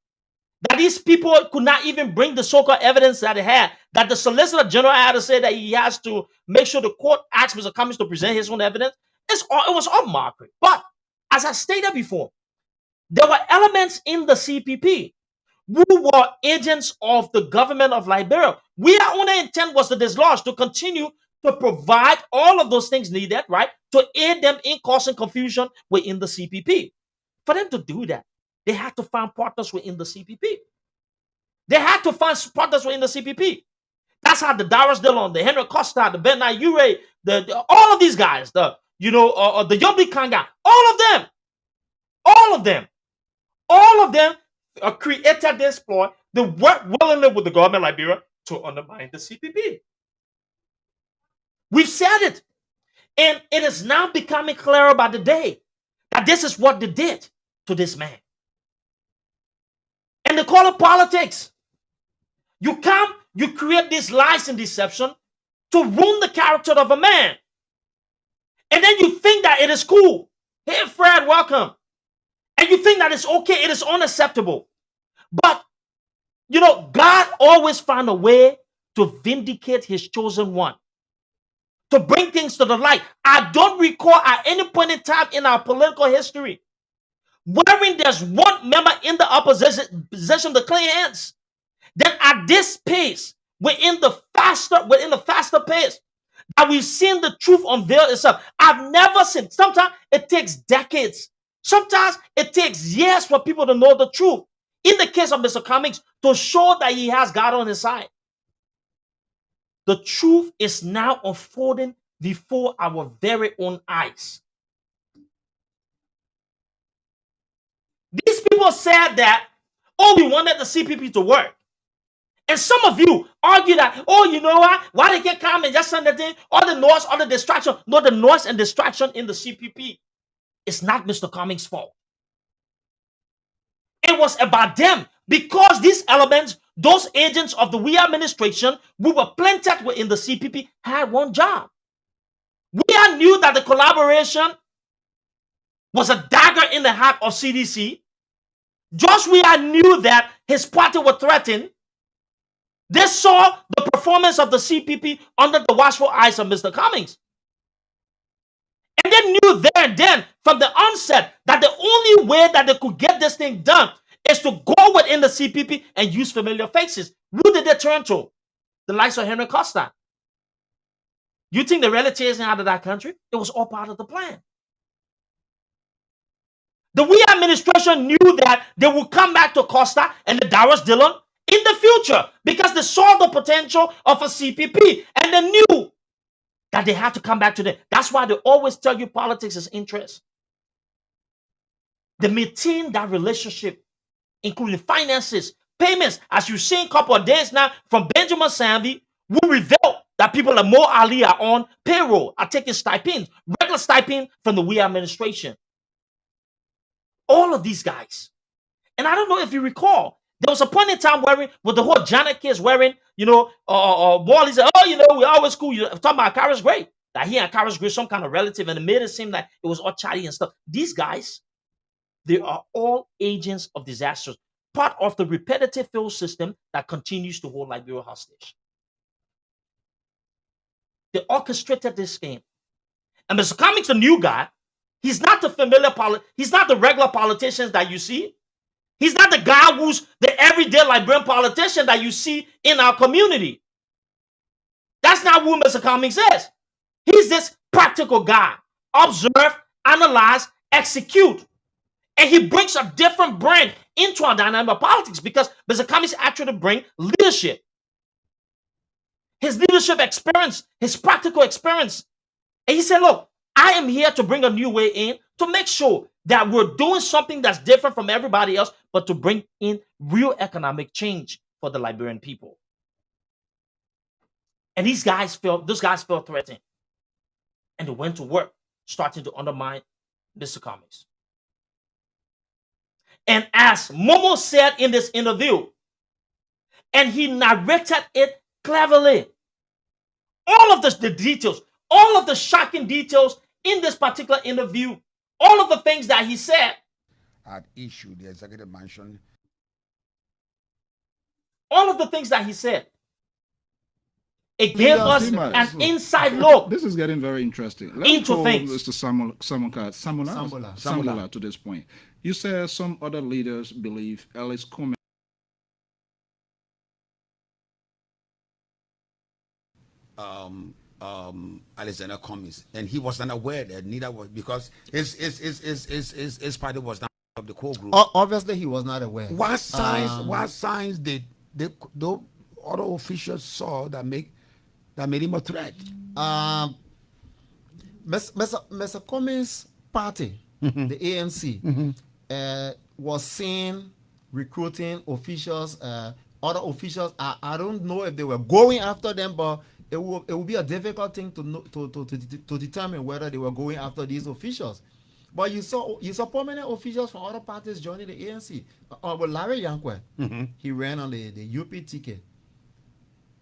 that these people could not even bring the so-called evidence that they had, that the Solicitor General had to say that he has to make sure the court asks Mr. Cummings to present his own evidence. It was all mockery. But as I stated before, there were elements in the CPP who were agents of the government of Liberia. Our only intent was to dislodge, to continue to provide all of those things needed, right, to aid them in causing confusion within the CPP. For them to do that, they had to find partners within the CPP. They had to find partners within the CPP. That's how the Darius Dillon, the Henry Costa, the Nyonblee and Urey, all of these guys, the Nyonblee Kanga, all of them created this ploy. They worked willingly with the government of Liberia to undermine the CPP. We've said it. And it is now becoming clearer by the day that this is what they did to this man. And they call it politics. You come, you create these lies and deception to ruin the character of a man. And then you think that it is cool. Hey, Fred, welcome. And you think that it's okay, it is unacceptable. But, God always found a way to vindicate his chosen one, to bring things to the light. I don't recall at any point in time in our political history wherein there's one member in the opposition to clean hands. Then at this pace, within the faster pace, that we've seen the truth unveil itself. I've never seen. Sometimes it takes decades. Sometimes it takes years for people to know the truth. In the case of Mr. Cummings, to show that he has God on his side. The truth is now unfolding before our very own eyes. These people said that, we wanted the CPP to work. And some of you argue that, you know what? Why they can't come and just send the thing? All the noise, all the distraction. No, the noise and distraction in the CPP is not Mr. Cummings' fault. It was about them, because these elements, those agents of the we administration who were planted within the CPP, had one job. We knew that the collaboration was a dagger in the heart of CDC. Josh Weah knew that his party was threatened. They saw the performance of the CPP under the watchful eyes of Mr. Cummings. And they knew there and then, from the onset, that the only way that they could get this thing done is to go within the CPP and use familiar faces. Who did they turn to? The likes of Henry Costa. You think they really chasing out of that country? It was all part of the plan. The we administration knew that they would come back to Costa and the Darius Dillon in the future, because they saw the potential of a CPP, and they knew that they had to come back to them. That's why they always tell you politics is interest. They maintain that relationship, including finances, payments, as you've seen a couple of days now from Benjamin Sanvi, who revealed that people like Mo Ali are on payroll, are taking stipends, regular stipend from the we administration. All of these guys. And I don't know if you recall, there was a point in time wearing with the whole Janet kids wearing, Wally said, oh, we always cool. You talking about Kara's great. That he and Kara's great, some kind of relative, and it made it seem like it was all chatty and stuff. These guys, they are all agents of disasters, part of the repetitive field system that continues to hold Liberia hostage. They orchestrated this game. And Mr. Cummings, the new guy, he's not the he's not the regular politicians that you see. He's not the guy who's the everyday Liberian politician that you see in our community. That's not who Mr. Cummings is. He's this practical guy. Observe, analyze, execute. And he brings a different brand into our dynamic of politics because Mr. Cummings actually brings leadership. His leadership experience, his practical experience. And he said, look, I am here to bring a new way in to make sure that we're doing something that's different from everybody else, but to bring in real economic change for the Liberian people. And those guys felt threatened. And they went to work, starting to undermine Mr. Cummings. And as Momo said in this interview, and he narrated it cleverly, all of the details, all of the shocking details in this particular interview, all of the things that he said. At issue, the executive mansion. All of the things that he said. It gave us an inside look. This is getting very interesting. Let's into go things. Mr. Samula to this point. You said some other leaders believe Alex Cummings Alexander Cummings, and he was unaware that neither was because his party was not of the core group. Obviously, he was not aware. What signs did the other officials saw that made him a threat? Mr. Cummings' party, the ANC, was seen recruiting officials, other officials. I don't know if they were going after them, but it will be a difficult thing to determine whether they were going after these officials. But you saw prominent officials from other parties joining the ANC. But Larry Yankwe, he ran on the UP ticket.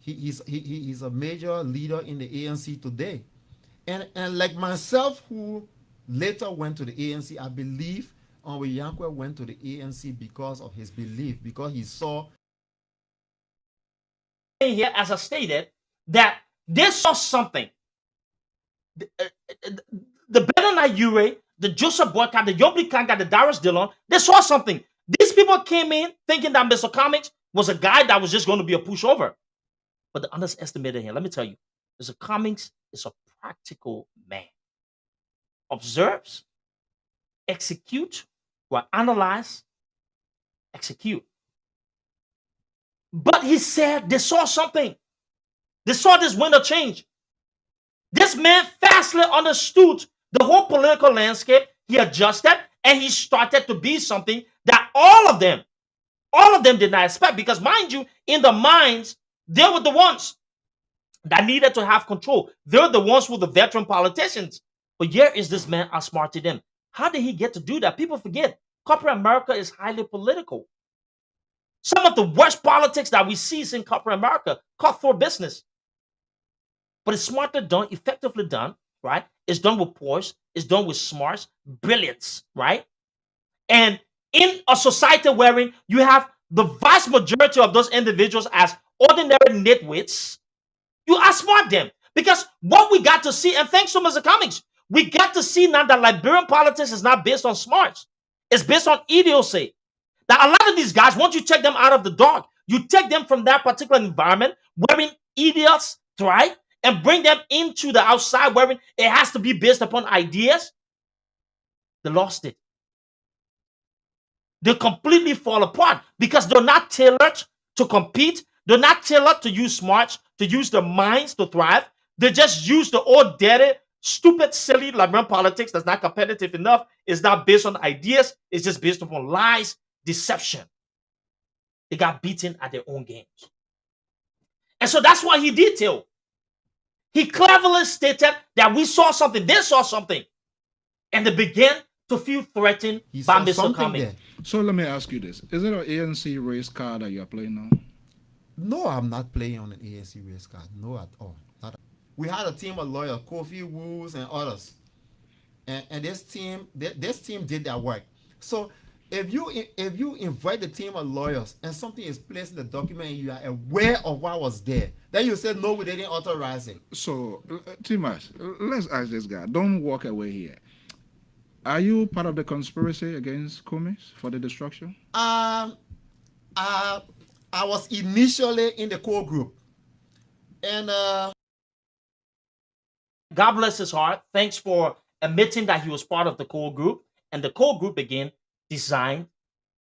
He's a major leader in the ANC today. And like myself, who later went to the ANC, I believe Yankwe went to the ANC because of his belief, because he saw. Here, as I stated, that they saw something. The Nyonblee Urey, the Joseph Boyka, the Nyonblee Kanga, the Darius Dillon, they saw something. These people came in thinking that Mr. Cummings was a guy that was just going to be a pushover. But they underestimated him. Let me tell you, Mr. Cummings is a practical man. Observes, execute, or analyze, execute. But he said they saw something. They saw this window change. This man fastly understood the whole political landscape. He adjusted and he started to be something that all of them did not expect. Because mind you, in the minds, they were the ones that needed to have control. They're the ones who were the veteran politicians. But here is this man outsmarted them. How did he get to do that? People forget. Corporate America is highly political. Some of the worst politics that we see is in corporate America, cutthroat business. But it's smartly done, effectively done, right? It's done with poise, it's done with smarts, brilliance, right? And in a society wherein you have the vast majority of those individuals as ordinary nitwits, you outsmart them. Because what we got to see, and thanks to Mr. Cummings, we got to see now that Liberian politics is not based on smarts. It's based on idiocy. That a lot of these guys, once you take them out of the dark, you take them from that particular environment wherein idiots thrive and bring them into the outside wherein it has to be based upon ideas. They lost it. They completely fall apart because they're not tailored to compete. They're not tailored to use smarts, to use their minds to thrive. They just use the old dirty, stupid, silly Liberian politics that's not competitive enough. It's not based on ideas. It's just based upon lies, deception. They got beaten at their own games. And so that's why he detailed. He cleverly stated that we saw something, they saw something. And they began to feel threatened He by saw Mr. something Cummings. there. So let me ask you this: is it an ANC race car that you're playing now? No, I'm not playing on an ANC race card. No, at all. Not. We had a team of lawyers, Kofi Woos and others, and this team did that work. So if you invite the team of lawyers and something is placed in the document and you are aware of what was there, then you say no, we didn't authorize it. So, Timas, let's ask this guy. Don't walk away here. Are you part of the conspiracy against Cummings for the destruction? I was initially in the core group, and God bless his heart. Thanks for admitting that he was part of the core group. And the core group again designed,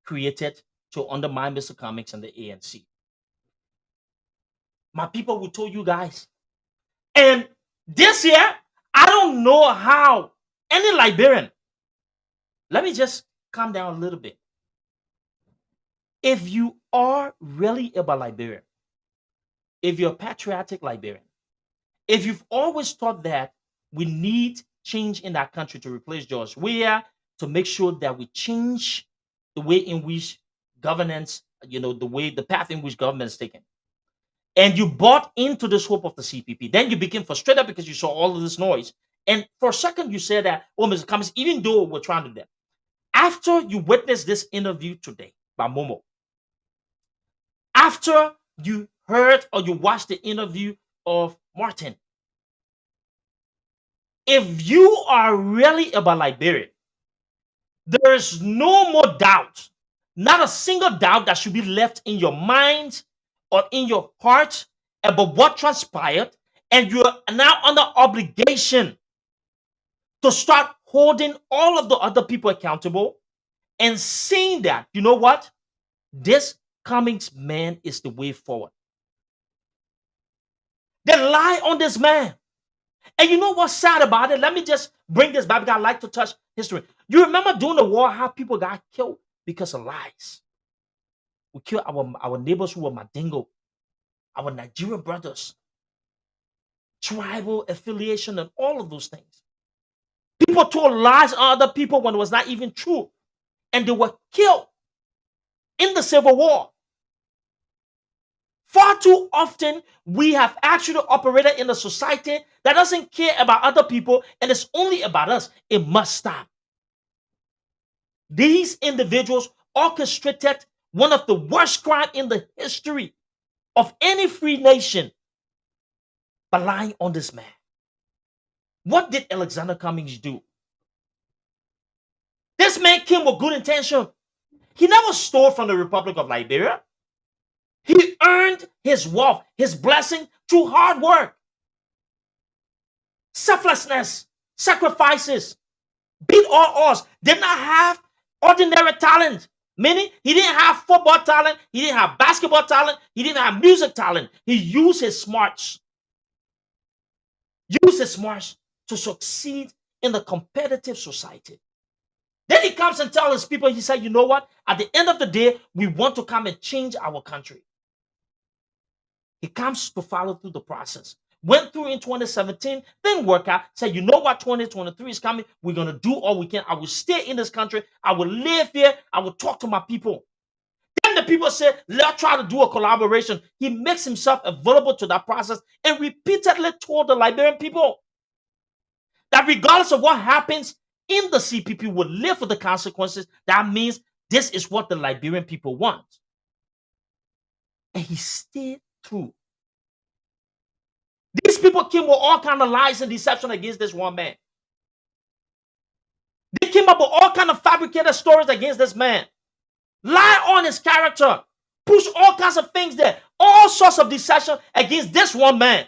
created to undermine Mr. Cummings and the ANC. My people will tell you guys. And this year, I don't know how any Liberian. Let me just calm down a little bit. If you are really about Liberian, if you're a patriotic Liberian, if you've always thought that we need change in that country to replace George Weah, to make sure that we change the way in which governance, the path in which government is taken, and you bought into this hope of the CPP, then you became frustrated because you saw all of this noise. And for a second, you said that, oh, Mr. Cummings, even though we're trying to do that, after you witnessed this interview today by Momo, after you heard or you watched the interview of Martin, if you are really about Liberia, there is no more doubt, not a single doubt that should be left in your mind or in your heart about what transpired, and you are now under obligation to start holding all of the other people accountable and seeing that, you know what? This Cummings man is the way forward. They lie on this man. And you know what's sad about it? Let me just bring this back because I like to touch history. You remember during the war how people got killed because of lies? We killed our neighbors who were Mandingo, our Nigerian brothers, tribal affiliation, and all of those things. People told lies on other people when it was not even true. And they were killed in the Civil War. Far too often, we have actually operated in a society that doesn't care about other people and it's only about us. It must stop. These individuals orchestrated one of the worst crimes in the history of any free nation by lying on this man. What did Alexander Cummings do? This man came with good intention. He never stole from the Republic of Liberia. He earned his wealth, his blessing through hard work, selflessness, sacrifices, beat all odds. Did not have ordinary talent. Meaning, he didn't have football talent, he didn't have basketball talent, he didn't have music talent. He used his smarts. Use his smarts to succeed in the competitive society. Then he comes and tells his people, he said, you know what? At the end of the day, we want to come and change our country. He comes to follow through the process. Went through in 2017, didn't work out. Said, you know what? 2023 is coming. We're going to do all we can. I will stay in this country. I will live here. I will talk to my people. Then the people said, let's try to do a collaboration. He makes himself available to that process and repeatedly told the Liberian people that regardless of what happens in the CPP, will live with the consequences. That means this is what the Liberian people want. And he stayed true. These people came with all kinds of lies and deception against this one man. They came up with all kinds of fabricated stories against this man. Lie on his character. Push all kinds of things there. All sorts of deception against this one man.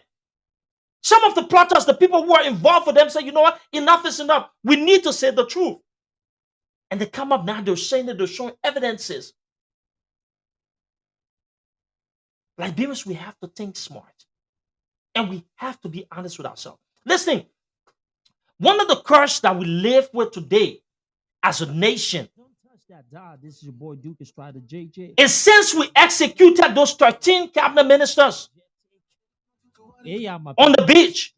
Some of the plotters, the people who are involved with them, say, you know what? Enough is enough. We need to say the truth. And they come up now, they're saying that they're showing evidences. Liberians, we have to think smart. And we have to be honest with ourselves. Listen, one of the curses that we live with today as a nation This is your boy Duke is trying to JJ. is since we executed those 13 cabinet ministers on the beach,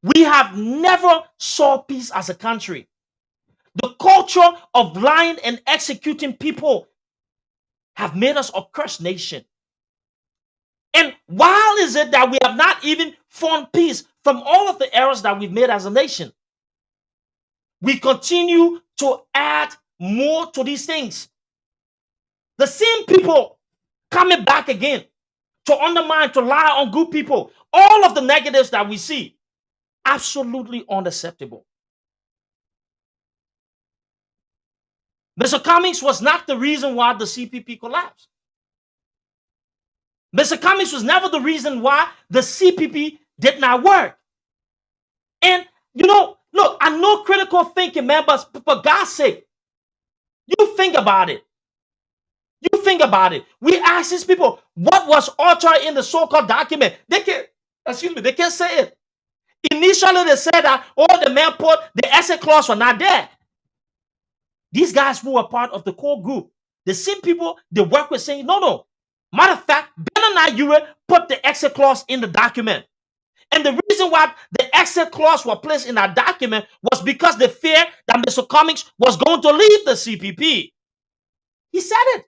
We have never saw peace as a country. The culture of lying and executing people have made us a cursed nation. And while is it that we have not even found peace from all of the errors that we've made as a nation, we continue to add more to these things. The same people coming back again to undermine, to lie on good people. All of the negatives that we see, absolutely unacceptable. Mr. Cummings was not the reason why the CPP collapsed. Mr. Cummings was never the reason why the CPP did not work. And, look, I know critical thinking, man, but for God's sake, you think about it. You think about it. We ask these people, what was altered in the so-called document? They can't say it. Initially, they said that, the man put the exit clause were not there. These guys who were part of the core group, the same people they work with saying, no. Matter of fact, Ben and Urey put the exit clause in the document. And the reason why the exit clause was placed in that document was because the fear that Mr. Cummings was going to leave the CPP. He said it.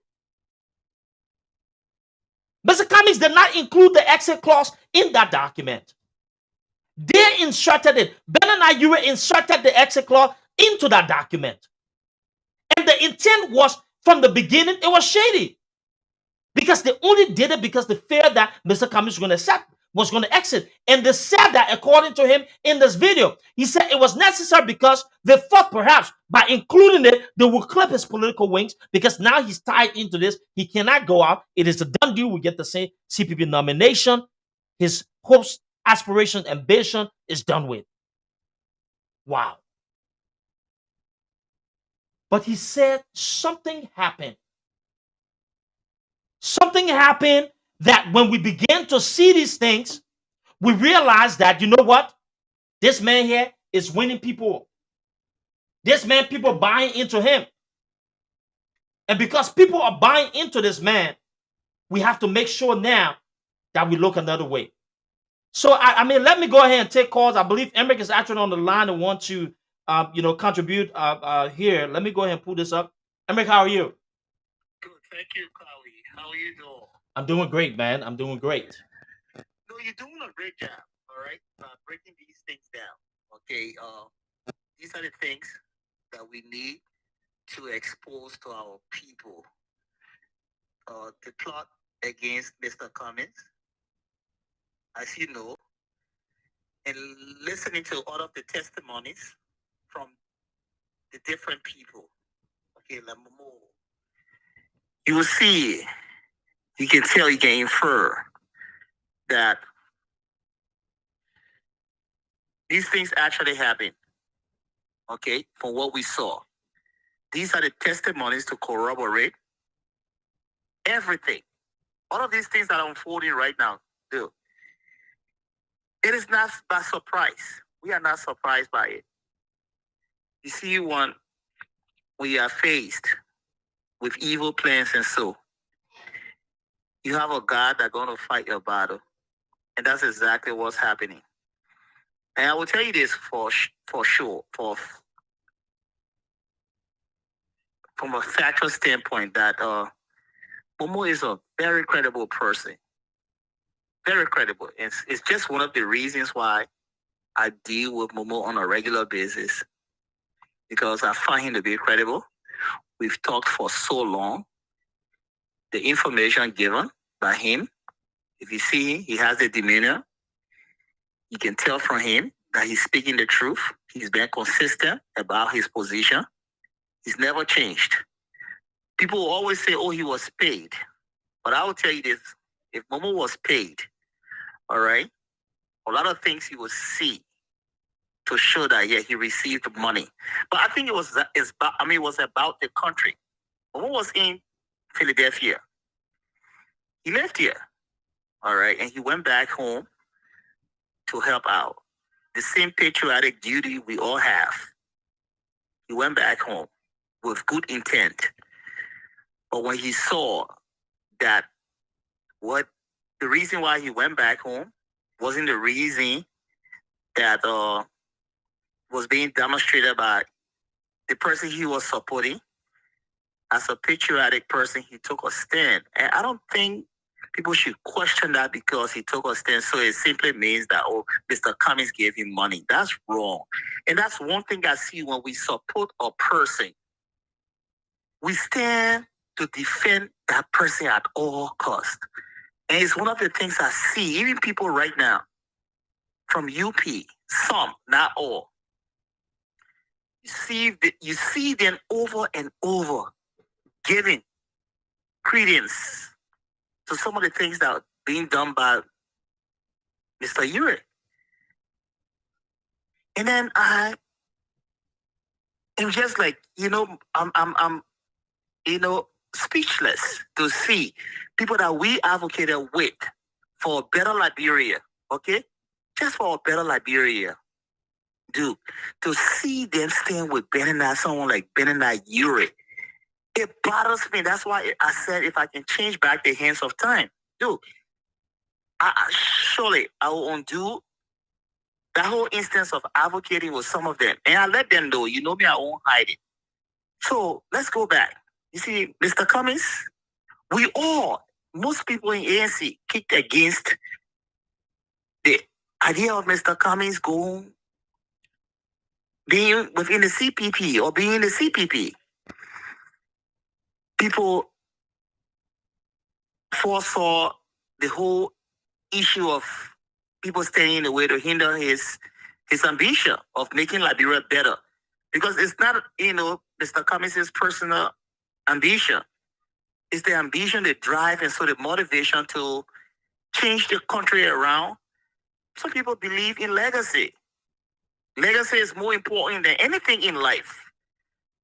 Mr. Cummings did not include the exit clause in that document. They inserted it. Ben and Urey inserted the exit clause into that document. And the intent was, from the beginning, it was shady. Because they only did it because the fear that Mr. Cummings was going to exit. And they said that, according to him in this video, he said it was necessary because they thought perhaps by including it, they will clip his political wings, because now he's tied into this. He cannot go out. It is a done deal. We get the same CPP nomination. His hopes, aspiration, ambition is done with. Wow. But he said something happened. Something happened that when we began to see these things, we realized that, you know what? This man here is winning people. This man, people buying into him. And because people are buying into this man, we have to make sure now that we look another way. So, I mean, let me go ahead and take calls. I believe Emmerich is actually on the line and want to, contribute here. Let me go ahead and pull this up. Emmerich, how are you? Good, thank you, Carly. How are you doing? I'm doing great, man. I'm doing great. No, you're doing a great job. All right, breaking these things down. Okay, these are the things that we need to expose to our people. The plot against Mr. Cummings, as you know, and listening to all of the testimonies from the different people. Okay, Lamomo. You will see, you can tell, you can infer that these things actually happen. Okay, from what we saw. These are the testimonies to corroborate everything. All of these things that are unfolding right now, dude. It is not by surprise. We are not surprised by it. You see, when we are faced with evil plans and so, you have a God that's going to fight your battle. And that's exactly what's happening. And I will tell you this for sure, from a factual standpoint, that Momo is a very credible person. Very credible. It's just one of the reasons why I deal with Momo on a regular basis, because I find him to be credible. We've talked for so long. The information given by him, if you see him, he has the demeanor. You can tell from him that he's speaking the truth. He's been consistent about his position. He's never changed. People will always say, oh, he was paid. But I will tell you this, if Momo was paid, all right, a lot of things you will see to show that, yeah, he received money. But I think it was about the country. Momo was in Philadelphia. He lived here, all right, and he went back home to help out. The same patriotic duty we all have. He went back home with good intent. But when he saw that the reason why he went back home wasn't the reason that was being demonstrated by the person he was supporting. As a patriotic person, he took a stand. And I don't think people should question that because he took a stand. So it simply means that, oh, Mr. Cummings gave him money. That's wrong. And that's one thing I see when we support a person. We stand to defend that person at all costs. And it's one of the things I see, even people right now from UP, some, not all. You see them over and over giving credence to some of the things that are being done by Mr. Urey. And then I am just like, I'm speechless to see people that we advocated with for a better Liberia, okay? Just for a better Liberia, to see them stand with someone like Urey. It bothers me. That's why I said if I can change back the hands of time, surely I will undo that whole instance of advocating with some of them. And I let them know, me, I won't hide it. So let's go back. You see, Mr. Cummings, most people in ANC kicked against the idea of Mr. Cummings being within the CPP or being in the CPP. People foresaw the whole issue of people standing in the way to hinder his ambition of making Liberia better. Because it's not, Mr. Cummings' personal ambition. It's the ambition, the drive, and so the motivation to change the country around. Some people believe in legacy. Legacy is more important than anything in life.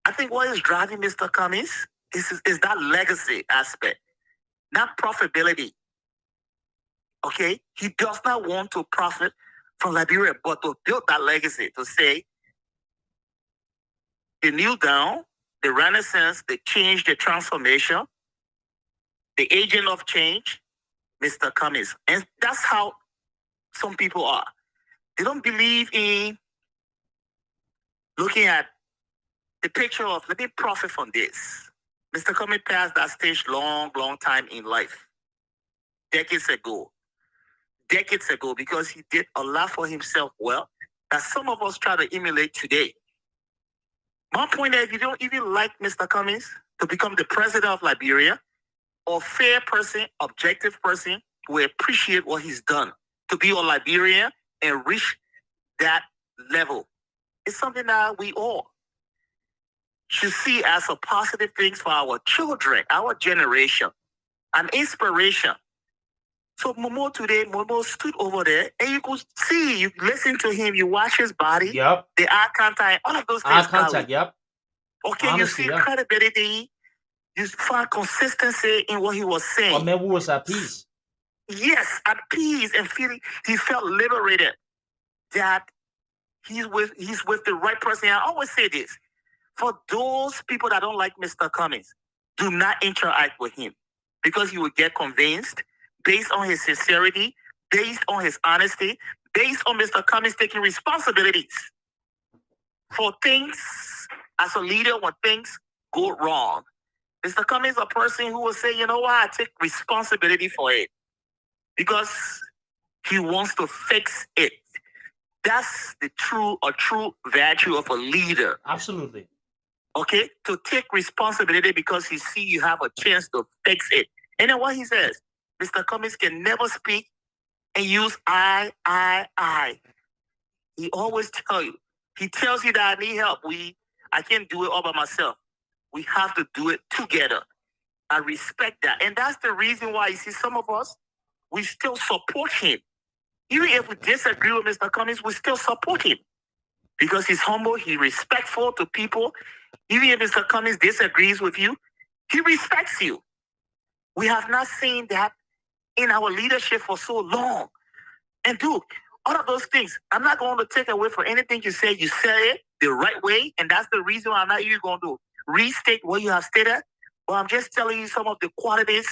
I think what is driving Mr. Cummings is that legacy aspect, not profitability. Okay? He does not want to profit from Liberia, but to build that legacy, to say the new down, the renaissance, the change, the transformation, the agent of change, Mr. Cummings. And that's how some people are. They don't believe in looking at the picture of, let me profit from this. Mr. Cummings passed that stage long time in life. Decades ago, because he did a lot for himself well, that some of us try to emulate today. My point is, you don't even like Mr. Cummings to become the president of Liberia, or fair person, objective person who appreciate what he's done to be a Liberian and reach that level. It's something that we all should see as a positive thing for our children, our generation, an inspiration. So Momo stood over there, and you could see, you listen to him, you watch his body, the eye contact, all of those things. Eye contact, yep. Okay, honestly, you see credibility, you find consistency in what he was saying. Oh, man, we was at peace. Yes, at peace, and he felt liberated that he's with the right person. I always say this: for those people that don't like Mr. Cummings, do not interact with him, because you will get convinced based on his sincerity, based on his honesty, based on Mr. Cummings taking responsibilities for things as a leader when things go wrong. Mr. Cummings is a person who will say, you know what, I take responsibility for it, because he wants to fix it. That's the true virtue of a leader. Absolutely. Okay? To take responsibility because he see you have a chance to fix it. And then what he says, Mr. Cummings can never speak and use I. He always tells you that I need help. I can't do it all by myself. We have to do it together. I respect that. And that's the reason why you see some of us, we still support him. Even if we disagree with Mr. Cummings, we still support him. Because he's humble, he's respectful to people. Even if Mr. Cummings disagrees with you, he respects you. We have not seen that in our leadership for so long. And dude, all of those things, I'm not going to take away from anything you say. You said it the right way, and that's the reason why I'm not even going to restate what you have stated. But I'm just telling you some of the qualities,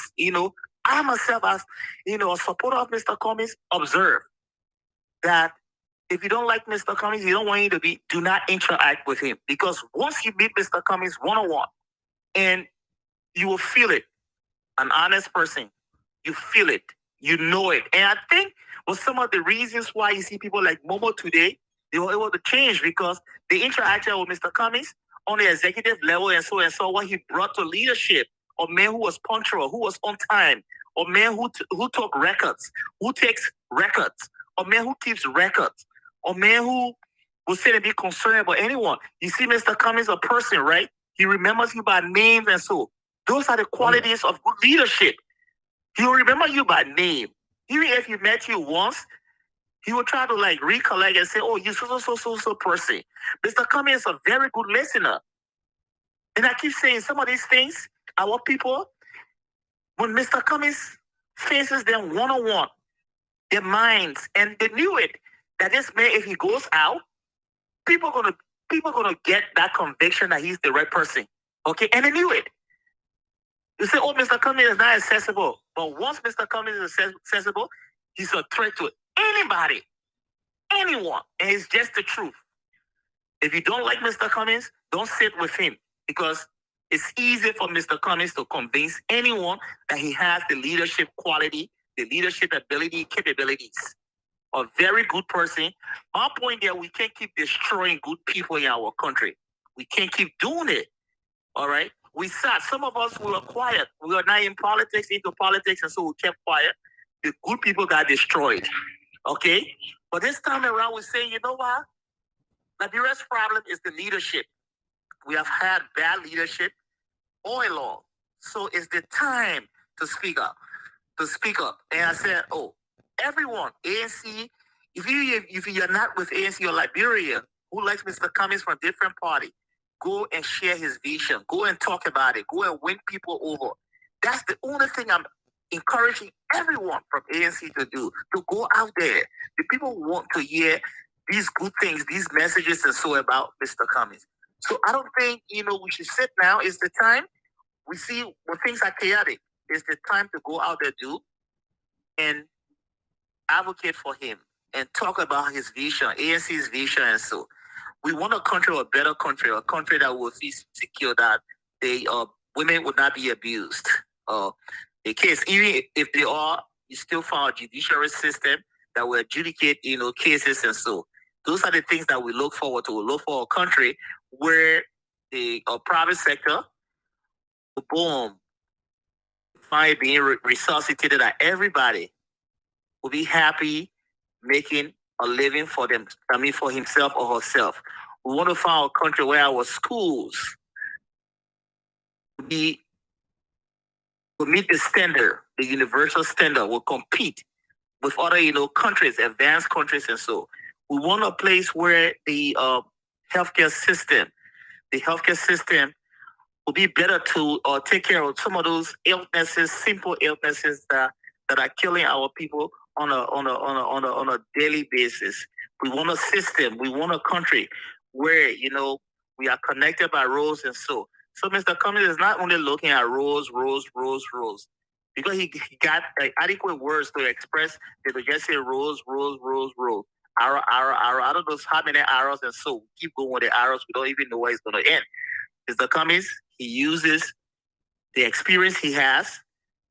I myself, as, a supporter of Mr. Cummings, observe that if you don't like Mr. Cummings, you don't want him to be, do not interact with him. Because once you meet Mr. Cummings one-on-one, and you will feel it, an honest person, you feel it, you know it. And I think was some of the reasons why you see people like Momo today, they were able to change because they interacted with Mr. Cummings on the executive level and so what he brought to leadership, or man who was punctual, who was on time, or man who took records, who takes records, or man who keeps records, or man who will sit and be concerned about anyone. You see Mr. Cummings, a person, right? He remembers you by names and so. Those are the qualities of good leadership. He will remember you by name. Even if he met you once, he will try to like recollect and say, oh, you so person. Mr. Cummings is a very good listener. And I keep saying some of these things, our people, when Mr. Cummings faces them one-on-one, their minds, and they knew it, that this man, if he goes out, people are gonna get that conviction that he's the right person. Okay, and they knew it. You say, oh, Mr. Cummings is not accessible. But once Mr. Cummings is accessible, he's a threat to anybody, anyone. And it's just the truth. If you don't like Mr. Cummings, don't sit with him because it's easy for Mr. Cummings to convince anyone that he has the leadership quality, the leadership ability, capabilities. A very good person. My point there, we can't keep destroying good people in our country. We can't keep doing it. All right? We sat. Some of us were quiet. We were not in politics, into politics, and so we kept quiet. The good people got destroyed. Okay? But this time around, we're saying, you know what? Liberia's problem is the leadership. We have had bad leadership all along. So it's the time to speak up. And I said, oh, everyone, ANC, if you're not with ANC or Liberia, who likes Mr. Cummings from different party, go and share his vision. Go and talk about it. Go and win people over. That's the only thing I'm encouraging everyone from ANC to do, to go out there. The people want to hear these good things, these messages and so about Mr. Cummings. So I don't think, we should sit now. It's the time. We see when things are chaotic. It's the time to go out there, do, and advocate for him and talk about his vision, ANC's vision and so. We want a country, a better country, a country that will be secure, that women would not be abused. In case, even if they are, you still found a judiciary system that will adjudicate, cases and so. Those are the things that we look forward to. We look for a country where the private sector will boom, find being resuscitated, that everybody will be happy making a living for them, for himself or herself. We want to find a country where our schools will meet the standard, the universal standard, will compete with other, countries, advanced countries and so. We want a place where the healthcare system will be better to take care of some of those illnesses, simple illnesses that are killing our people on a daily basis. We want a system. We want a country where we are connected by roads and so. So Mr. Cummings is not only looking at roads, because he got adequate words to express. They would just say roads. Arrow. I don't know how many arrows and so. Keep going with the arrows. We don't even know where it's going to end. Mr. Cummings, he uses the experience he has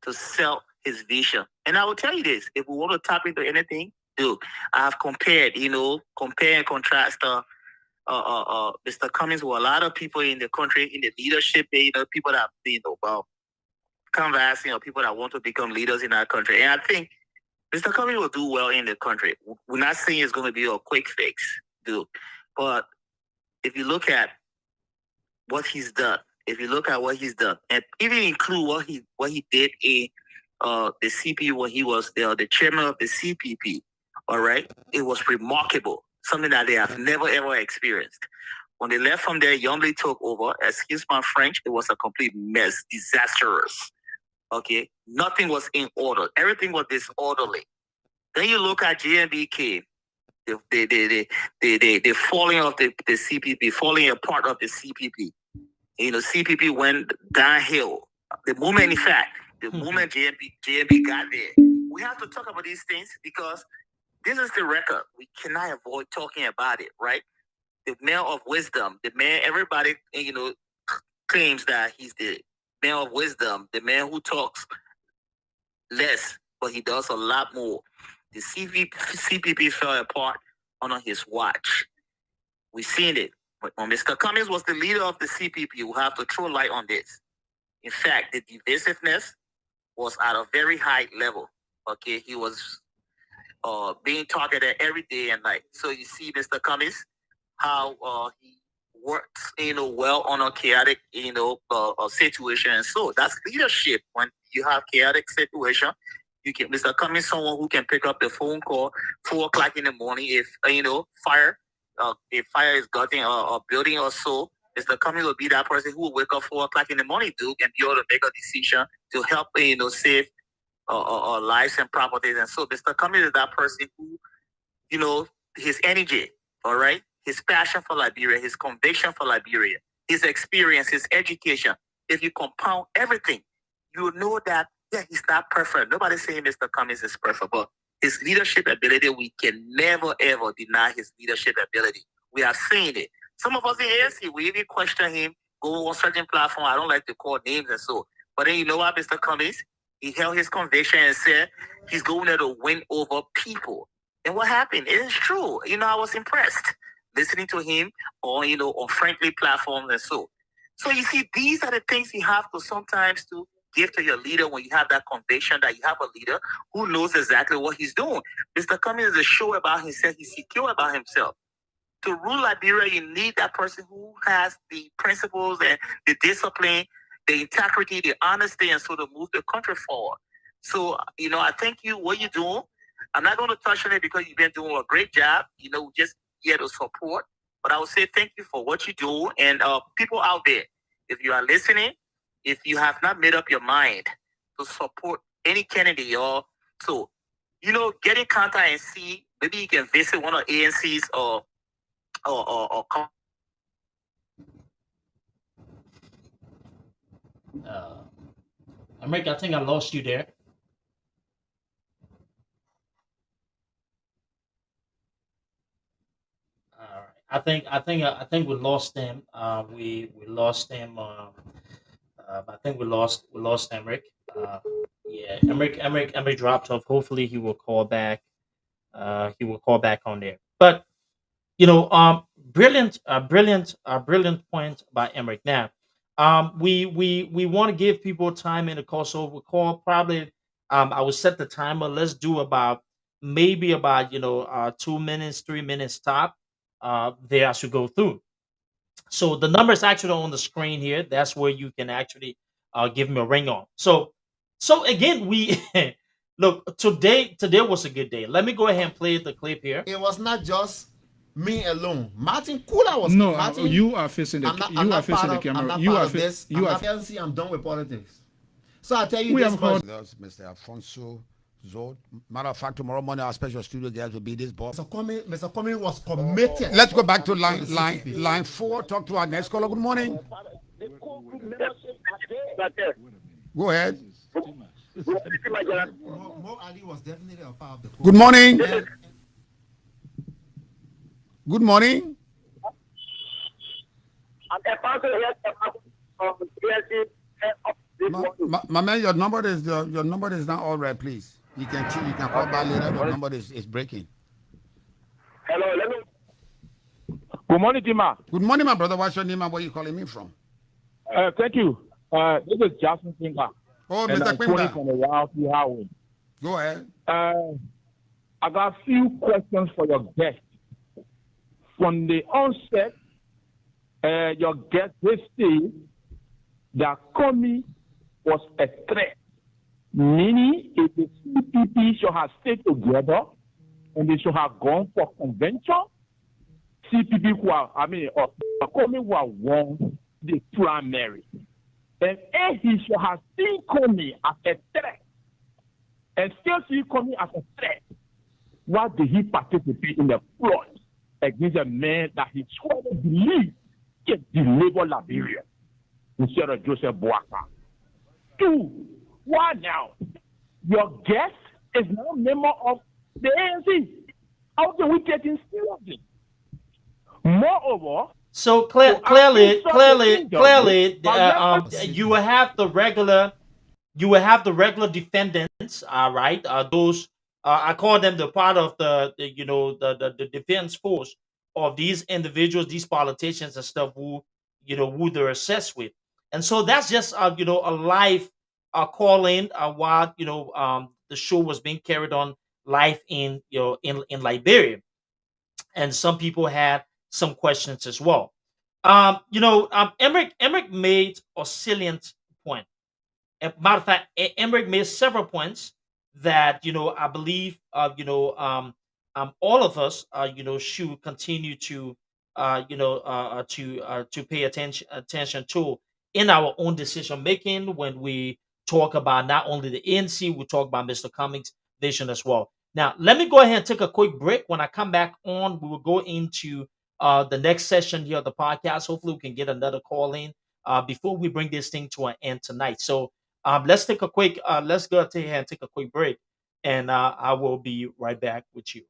to sell his vision. And I will tell you this, if we want to tap into anything, I have compared, compare and contrast Mr. Cummings with a lot of people in the country, in the leadership, people that, canvassing, people that want to become leaders in our country. And I think Mr. Cummings will do well in the country. We're not saying it's going to be a quick fix, but if you look at what he's done, and even include what he did in the CP when he was the chairman of the CPP, all right, it was remarkable, something that they have never ever experienced. When they left from there, Nyonblee took over. Excuse my French, it was a complete mess, disastrous. Okay, nothing was in order. Everything was disorderly. Then you look at JNBK, the falling of the CPP, falling apart of the CPP. CPP went downhill. The moment JNB got there, we have to talk about these things because this is the record. We cannot avoid talking about it, right? The man of wisdom, the man everybody claims that he's the man of wisdom, the man who talks less, but he does a lot more. The CPP fell apart on his watch. We've seen it. When Mr. Cummings was the leader of the CPP, we have to throw light on this. In fact, the divisiveness was at a very high level. Okay, he was being targeted every day and night. So you see, Mr. Cummings, how he works, well on a chaotic, situation. And so that's leadership. When you have chaotic situation, you can, Mr. Cummings, someone who can pick up the phone call 4 o'clock in the morning if fire is gutting a building or so. Mr. Cummings will be that person who will wake up 4 o'clock in the morning, Duke, and be able to make a decision to help, save lives and properties. And so Mr. Cummings is that person who, his energy, all right, his passion for Liberia, his conviction for Liberia, his experience, his education. If you compound everything, you know that, yeah, he's not perfect. Nobody's saying Mr. Cummings is perfect, but his leadership ability, we can never, ever deny his leadership ability. We have seen it. Some of us in ANC, we even question him, go on certain platform. I don't like to call names and so. But then you know what, Mr. Cummings? He held his conviction and said he's going there to win over people. And what happened? It is true. I was impressed listening to him on friendly platforms and so. So you see, these are the things you have to sometimes to give to your leader when you have that conviction that you have a leader who knows exactly what he's doing. Mr. Cummings is sure about himself. He's secure about himself. To rule Liberia, you need that person who has the principles and the discipline, the integrity, the honesty, and so to move the country forward. So, I thank you what you're doing. I'm not going to touch on it because you've been doing a great job. Just here to support. But I would say thank you for what you do. And people out there, if you are listening, if you have not made up your mind to support any candidate or so, get in contact and see. Maybe you can visit one of ANC's or America, I think I lost you there. All right. I think we lost them. We lost them. I think we lost Emric. Yeah, Emric dropped off. Hopefully he will call back. He will call back on there. But brilliant point by Emric. Now, we want to give people time in the call, so we'll call probably. I will set the timer. Let's do about 2 minutes, 3 minutes top. There as we go through. So the number is actually on the screen here. That's where you can actually give me a ring on. So again, we look today. Today was a good day. Let me go ahead and play the clip here. It was not just me alone. Martin Kula was. No, Martin, you are facing the camera. You are facing. I'm done with politics. So I tell you, we have heard Mr. Alfonso Zod. Matter of fact, tomorrow morning our special studio guest will be this boss. Mr. Comey was committed. Let's go back to line 4. Talk to our next caller. Good morning. Go ahead. Mo Ali was definitely a part of the. Good morning. Good morning. My man, your number is not all right. Please, you can call back later. Your number is breaking. Hello, let me. Good morning, Tima. Good morning, my brother. What's your name and where you calling me from? Thank you. This is Jasmine Finger. Oh, Mr. Finger. From the Highway. Go ahead. I got a few questions for your guest. From the onset, your guest will say that Comey was a threat, meaning if the CPP should have stayed together and they should have gone for convention, CPP Comey would have won the primary. And if he should have seen Comey as a threat and still see Comey as a threat, why did he participate in the fraud against a man that he truly believed can deliver Liberia instead of Joseph Boaka? 2, why now? Your guest is now a member of the ANC. How can we take him seriously? Moreover, So to clearly, administer the injury by you will have the regular, defendants. All right, those I call them the part of the defense force of these individuals, these politicians and stuff who who they're assessed with, and so that's just a live call in while the show was being carried on live in in Liberia, and some people had some questions as well. Emmerich made a salient point. Matter of fact, Emmerich made several points that I believe all of us should continue to to pay attention to in our own decision making when we talk about not only the ANC, we talk about Mr. Cummings' vision as well. Now, let me go ahead and take a quick break. When I come back on, we will go into the next session here of the podcast. Hopefully, we can get another call in before we bring this thing to an end tonight. So let's take a quick, let's go ahead and take a quick break, and I will be right back with you.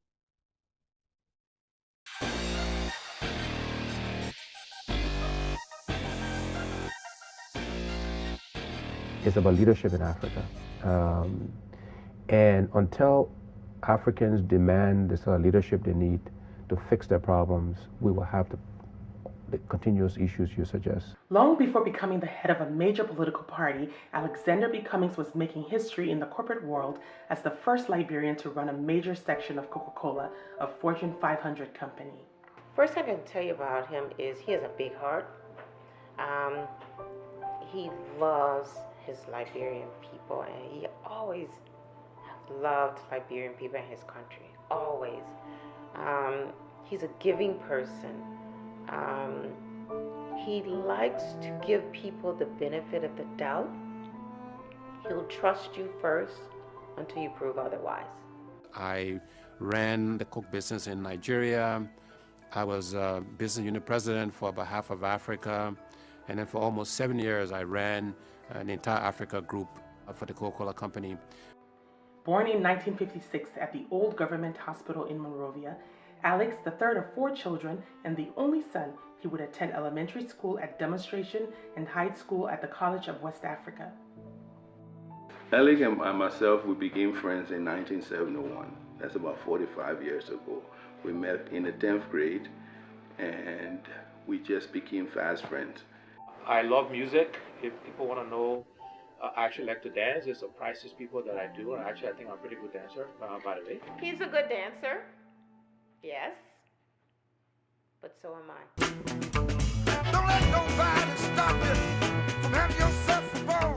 It's about leadership in Africa. And until Africans demand the sort of leadership they need to fix their problems, we will have the continuous issues you suggest. Long before becoming the head of a major political party, Alexander B. Cummings was making history in the corporate world as the first Liberian to run a major section of Coca-Cola, a Fortune 500 company. First thing I can tell you about him is he has a big heart. He loves his Liberian people, and he always loved Liberian people in his country, always. He's a giving person. He likes to give people the benefit of the doubt. He'll trust you first until you prove otherwise. I ran the Coke business in Nigeria. I was business unit president for about half of Africa. And then for almost 7 years, I ran an entire Africa group for the Coca-Cola company. Born in 1956 at the Old Government Hospital in Monrovia, Alex, the third of 4 children and the only son, he would attend elementary school at Demonstration and high school at the College of West Africa. Alec and myself, we became friends in 1971. That's about 45 years ago. We met in the 10th grade, and we just became fast friends. I love music. If people want to know, I actually like to dance. It surprises people that I do. And actually, I think I'm a pretty good dancer, by the way. He's a good dancer. Yes. But so am I. Don't let nobody stop you from having yourself a ball.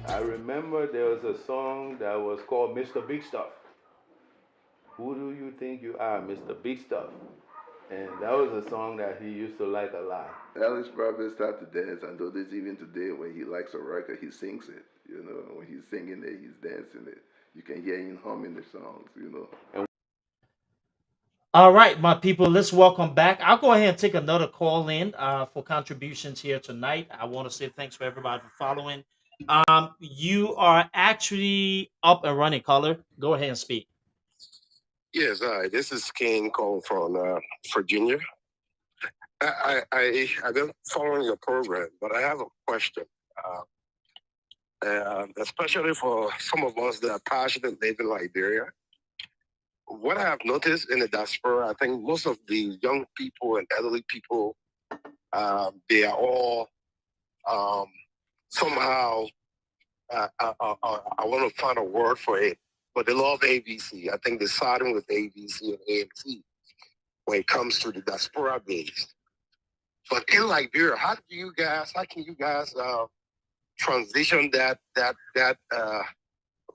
I remember there was a song that was called Mr. Big Stuff. Who do you think you are, Mr. Big Stuff? And that was a song that he used to like a lot. Alex probably started to dance, and notice even today when he likes a record, he sings it. You know, when he's singing it, he's dancing it. You can hear him humming the songs, you know. All right, my people, let's welcome back. I'll go ahead and take another call in for contributions here tonight. I want to say thanks for everybody for following. You are actually up and running, caller. Go ahead and speak. Yes, this is King calling from Virginia. I've been following your program, but I have a question. Especially for some of us that are passionate live in Liberia. What I have noticed in the diaspora, I think most of the young people and elderly people, they are all somehow, I want to find a word for it, but they love ABC. I think they're siding with ABC and ANC when it comes to the diaspora based. But in Liberia, how can you guys transition that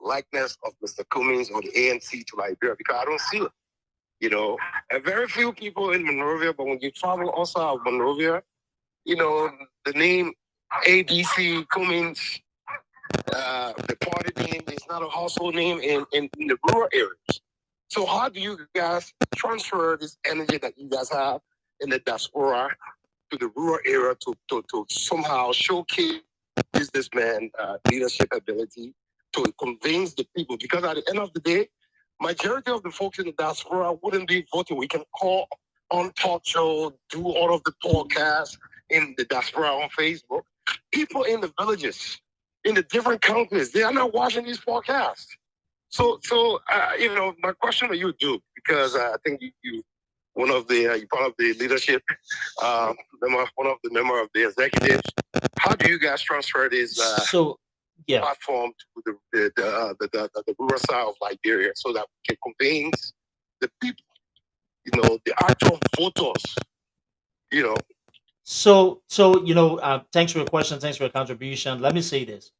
likeness of Mr. Cummings or the ANC to Liberia? Because I don't see it. You know, and very few people in Monrovia, but when you travel outside of Monrovia, you know, the name ABC Cummings, the party name is not a household name in the rural areas. So how do you guys transfer this energy that you guys have in the diaspora to the rural area to somehow showcase this man leadership ability to convince the people? Because at the end of the day, majority of the folks in the diaspora wouldn't be voting. We can call on talk show, do all of the podcasts in the diaspora on Facebook. People in the villages, in the different countries, they are not watching these podcasts. So, my question to you, Duke, because I think you one of the you're part of the leadership, one of the member of the executives. How do you guys transfer this platform to the rural side of Liberia so that we can convince the people, the actual voters, So, thanks for your question. Thanks for your contribution. Let me say this.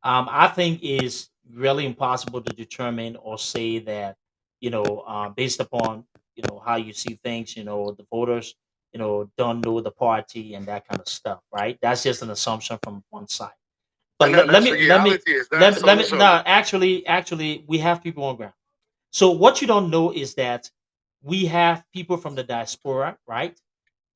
I think it's really impossible to determine or say that, based upon, how you see things, the voters, don't know the party and that kind of stuff, right? That's just an assumption from one side. But no, actually, we have people on ground. So what you don't know is that we have people from the diaspora, right?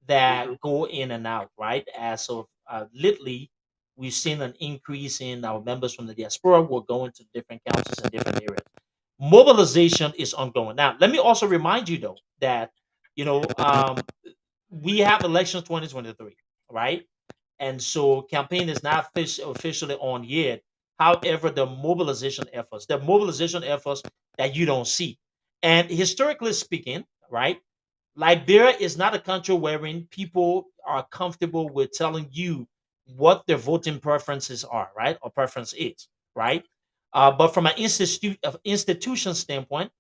That go in and out, right? As of lately, we've seen an increase in our members from the diaspora who are going to different councils and different areas. Mobilization is ongoing. Now, let me also remind you, though, that we have elections 2023, right? And so campaign is not officially on yet. However, the mobilization efforts that you don't see. And historically speaking, right, Liberia is not a country wherein people are comfortable with telling you what their voting preferences are, right, or preference is, right. But from an institution standpoint,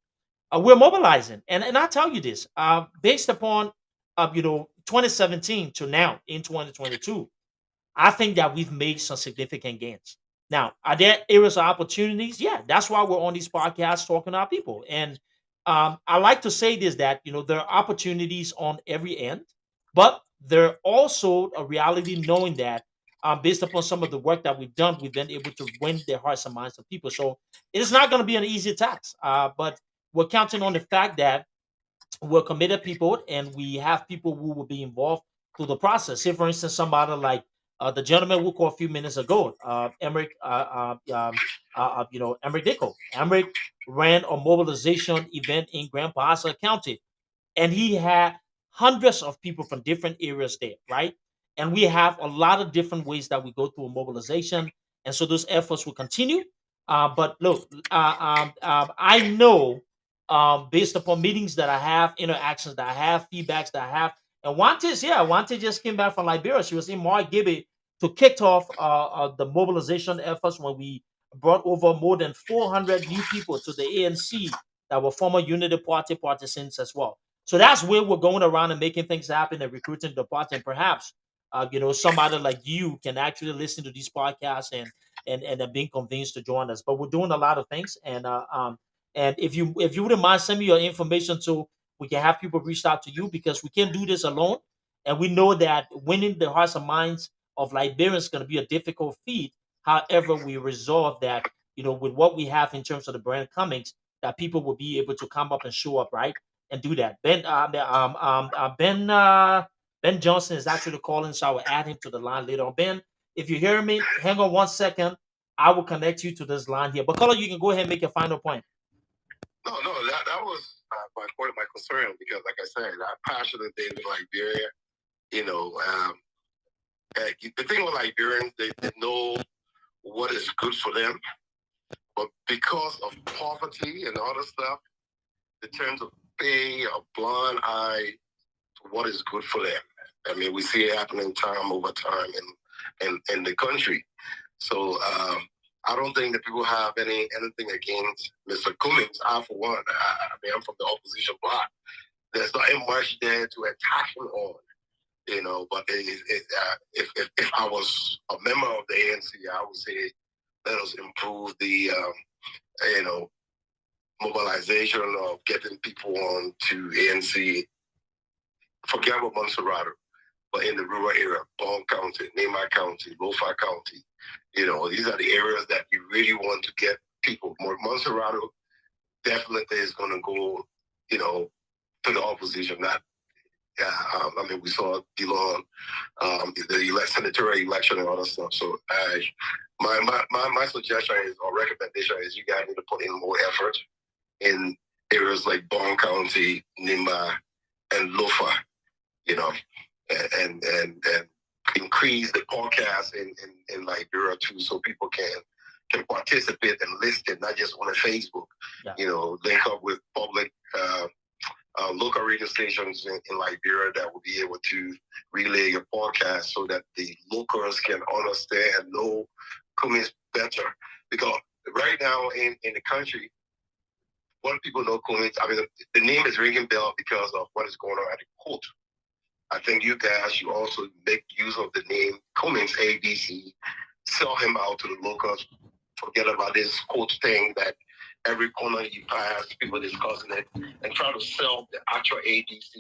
we're mobilizing, and I tell you this, based upon 2017 to now in 2022. I think that we've made some significant gains. Now, are there areas of opportunities? Yeah, that's why we're on these podcasts talking to our people. And I like to say this that there are opportunities on every end, but there are also a reality knowing that based upon some of the work that we've done, we've been able to win the hearts and minds of people. So it is not going to be an easy task, but we're counting on the fact that we're committed people and we have people who will be involved through the process. Say, for instance, somebody like the gentleman we called a few minutes ago, Emmerich, Emmerich Dicko. Emmerich ran a mobilization event in Grand Bahasa County, and he had hundreds of people from different areas there, right? And we have a lot of different ways that we go through a mobilization, and so those efforts will continue. But look, I know based upon meetings that I have, interactions that I have, feedbacks that I have, and Wante just came back from Liberia. She was in Mark Gibby to kick off the mobilization efforts when we brought over more than 400 new people to the ANC that were former Unity Party partisans as well. So that's where we're going around and making things happen and recruiting the party. And perhaps, somebody like you can actually listen to these podcasts and being convinced to join us. But we're doing a lot of things, and if you wouldn't mind, send me your information so we can have people reach out to you because we can't do this alone. And we know that winning the hearts and minds of Liberians is going to be a difficult feat. However, we resolve that, with what we have in terms of the brand Cummings, that people will be able to come up and show up, right, and do that. Ben Johnson is actually calling, so I will add him to the line later on. Ben, if you hear me, hang on 1 second. I will connect you to this line here. But Color, you can go ahead and make your final point. No, that was my point of my concern because, like I said, I'm passionate in Liberia. The thing with Liberians, they know what is good for them, but because of poverty and other stuff, they tend to pay a blind eye to what is good for them. I mean, we see it happening time over time in the country. So I don't think that people have anything against Mr. Cummings. I, for one, I'm from the opposition bloc. There's not much there to attack him on, But if I was a member of the ANC, I would say let us improve the, mobilization of getting people on to ANC. Forget about Montserrat, but in the rural area, Bond County, Nema County, Lofa County, these are the areas that you really want to get people. Montserrat definitely is going to go, to the opposition. We saw Delon, the senatorial election and all that stuff. So my suggestion is, or recommendation is, you guys need to put in more effort in areas like Bond County, Nima, and Lofa, you know, and increase the podcast in Liberia too, so people can participate and listen, not just on Facebook. Yeah. You know, link up with public local radio stations in Liberia that will be able to relay your podcast so that the locals can understand and know Cummings better. Because right now in the country, what people know Cummings, I mean, the name is ringing bell because of what is going on at the court. I think you guys should also make use of the name Cummings ABC, sell him out to the locals, forget about this court thing that every corner you pass, people discussing it, and try to sell the actual ADC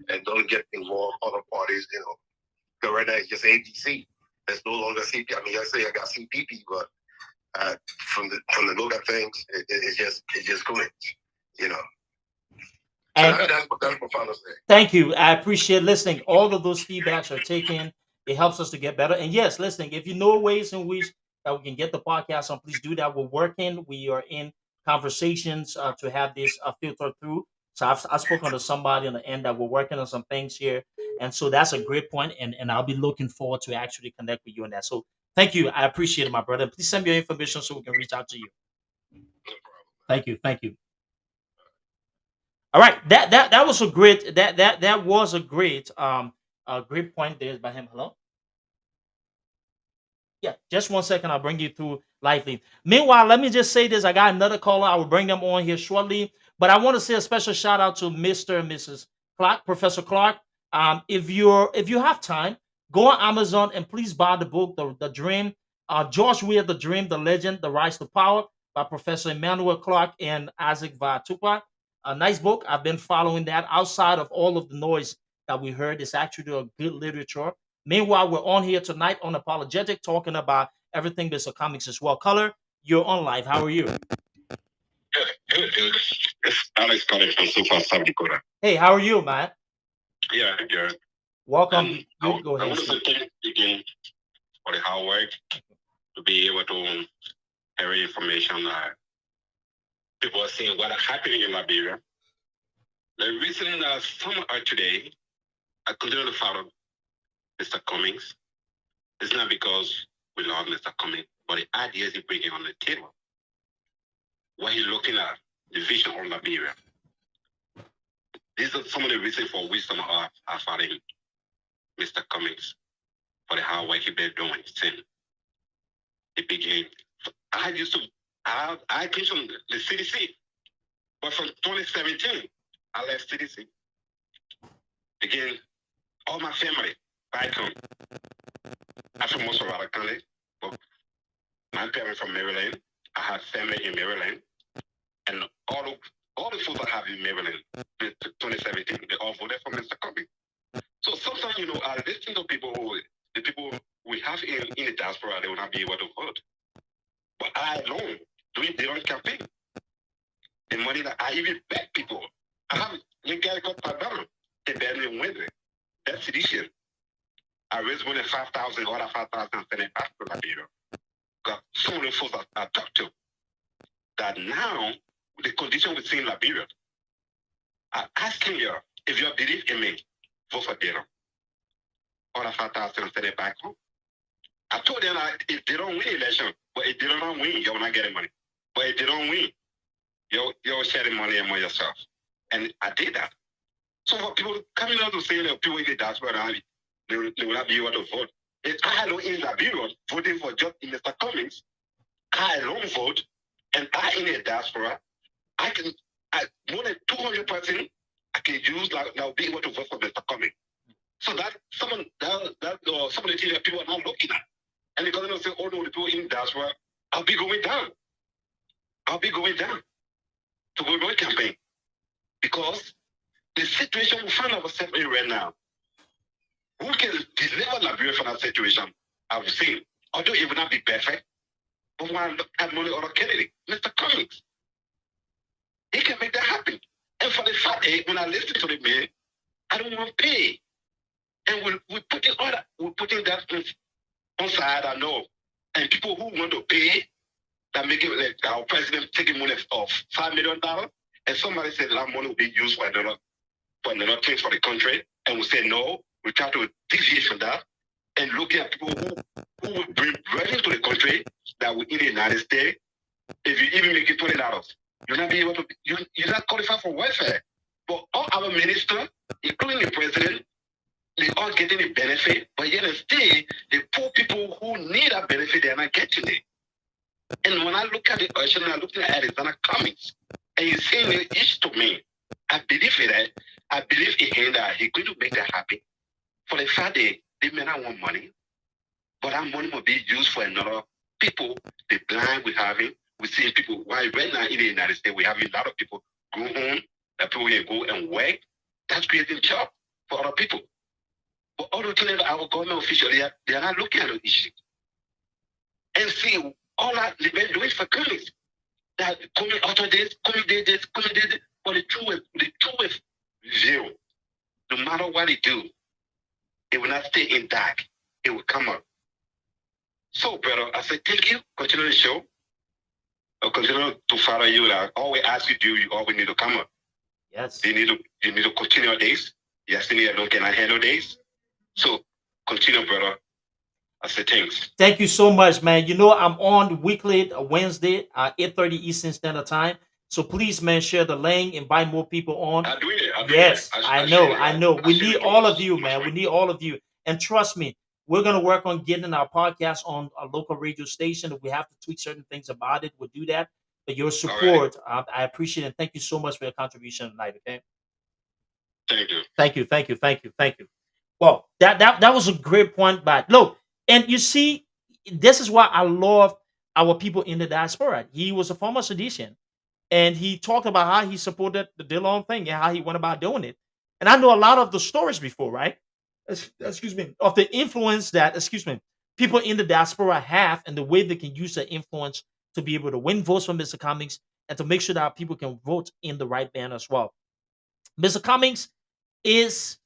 and don't get involved other parties, you know. Because right now it's just ADC. There's no longer CP. I mean, I say I got CPP, but from the look of things, it's just Cummings, you know. And that's my final say. thank you. I appreciate listening. All of those feedbacks are taken. It helps us to get better. And yes, listening, if you know ways in which that we can get the podcast on, please do that. We're working. We are in conversations to have this filtered through. So I've spoken to somebody on the end that we're working on some things here. And so that's a great point. And I'll be looking forward to actually connect with you on that. So thank you. I appreciate it, my brother. Please send me your information so we can reach out to you. Thank you. Thank you. All right, that was a great that was a great great point there by him. Hello, yeah, just 1 second. I'll bring you through lively. Meanwhile, let me just say this: I got another caller. I will bring them on here shortly. But I want to say a special shout out to Mr. and Mrs. Clark, Professor Clark. If you have time, go on Amazon and please buy the book, the Dream, George Weah, The Dream, The Legend, The Rise to Power by Professor Emmanuel Clark and Isaac Vatupa. A nice book. I've been following that. Outside of all of the noise that we heard, it's actually a good literature. Meanwhile, we're on here tonight on Apologetic talking about everything that's a comics as well. Color, you're on live. How are you? Good. It's Alex calling from Super South Dakota. Hey, how are you, man? Yeah, good. Welcome. You go I ahead. want to say thank you again for the hard work to be able to carry information that people are seeing what is happening in Liberia. The reason some are today, I continue to follow Mr. Cummings. It's not because we love Mr. Cummings, but the ideas he's bringing on the table. What he's looking at, the vision of Liberia. These are some of the reasons for which some are following Mr. Cummings for the hard work he's been doing since the beginning. I came from the CDC, but from 2017, I left CDC. Again, all my family back home. I'm from Mossorada County, but my parents from Maryland. I have family in Maryland, and all the folks I have in Maryland, 2017, they all voted for Mr. Cummings. So sometimes, I listen to the people we have in the diaspora, they will not be able to vote. But I alone, doing their own campaign, the money that I even bet people, I have you guys got $5. They bet me Wednesday. That's sedition. I raised more than 5,000, other 5,000 sent it back to Liberia. Because some of the folks I talked to, that now, the condition we see in Liberia, I'm asking you, if you believe in me, vote for them. Other 5,000 sent it back home. I told them that if they don't win election, but if they don't win, you're not getting money. But if they don't win, you're sharing money among yourself. And I did that. So for people coming out to say that people in the diaspora, they will not be able to vote. If I alone in Liberia voting for just Mr. Cummings, I alone vote, and I in the diaspora, more than 200%, I can use now be able to vote for Mr. Cummings. So that some of the things that people are not looking at. And because they say, oh no, the people in the diaspora, I'll be going down to go to a campaign. Because the situation we find ourselves in right now, who can deliver Liberia from that situation, I would say, although it will not be perfect, but when I look at money or Kennedy, Mr. Cummings, he can make that happen. And for the fact that when I listen to the man, I don't want to pay. And we're putting that on side, I know. And people who want to pay, that make it like our president taking money of $5 million, and somebody said that money will be used for another thing for the country, and we say no, we try to deviate from that, and looking at people who will bring revenue to the country that will in the United States. If you even make it $20, you're not be able to. You're not qualified for welfare. But all our ministers, including the president, they all getting the benefit, but yet and still, the poor people who need that benefit, they're not getting it. And when I look at the question, I'm looking at Alexander Cummings, and he's saying it each to me. I believe in that. I believe in him that he's going to make that happen. For the fact that they may not want money, but that money will be used for another people. The blind we're having, we see people. Why right now in the United States, we have a lot of people go home, that people can go and work. That's creating job for other people. But all the time, our government officials, they are not looking at the issue. And see, all that they've been doing for Cummings. That coming out of this, coming did this, coming did this. But the truth is zero. No matter what they do, it will not stay in dark. It will come up. So, brother, I say thank you. Continue the show. I'll continue to follow you. I always ask you, you always need to come up. Yes. You need to continue your days. Yesterday, I don't cannot handle days. So, continue, brother. I say thanks. Thank you so much, man. You know, I'm on weekly Wednesday, 8:30 Eastern Standard Time. So please, man, share the link, invite more people on. I'm doing it. Yes, I know. We need all of you, man. We need all of you. And trust me, we're gonna work on getting our podcast on a local radio station. If we have to tweak certain things about it, we'll do that. But your support, I appreciate it. Thank you so much for your contribution tonight. Okay. Thank you. Thank you. Well, that was a great point, but look, and you see, this is why I love our people in the diaspora. He was a former seditious, and he talked about how he supported the Dillon thing and how he went about doing it. And I know a lot of the stories before, right? Excuse me, of the influence that, people in the diaspora have and the way they can use their influence to be able to win votes from Mr. Cummings and to make sure that people can vote in the right manner as well. Mr. Cummings is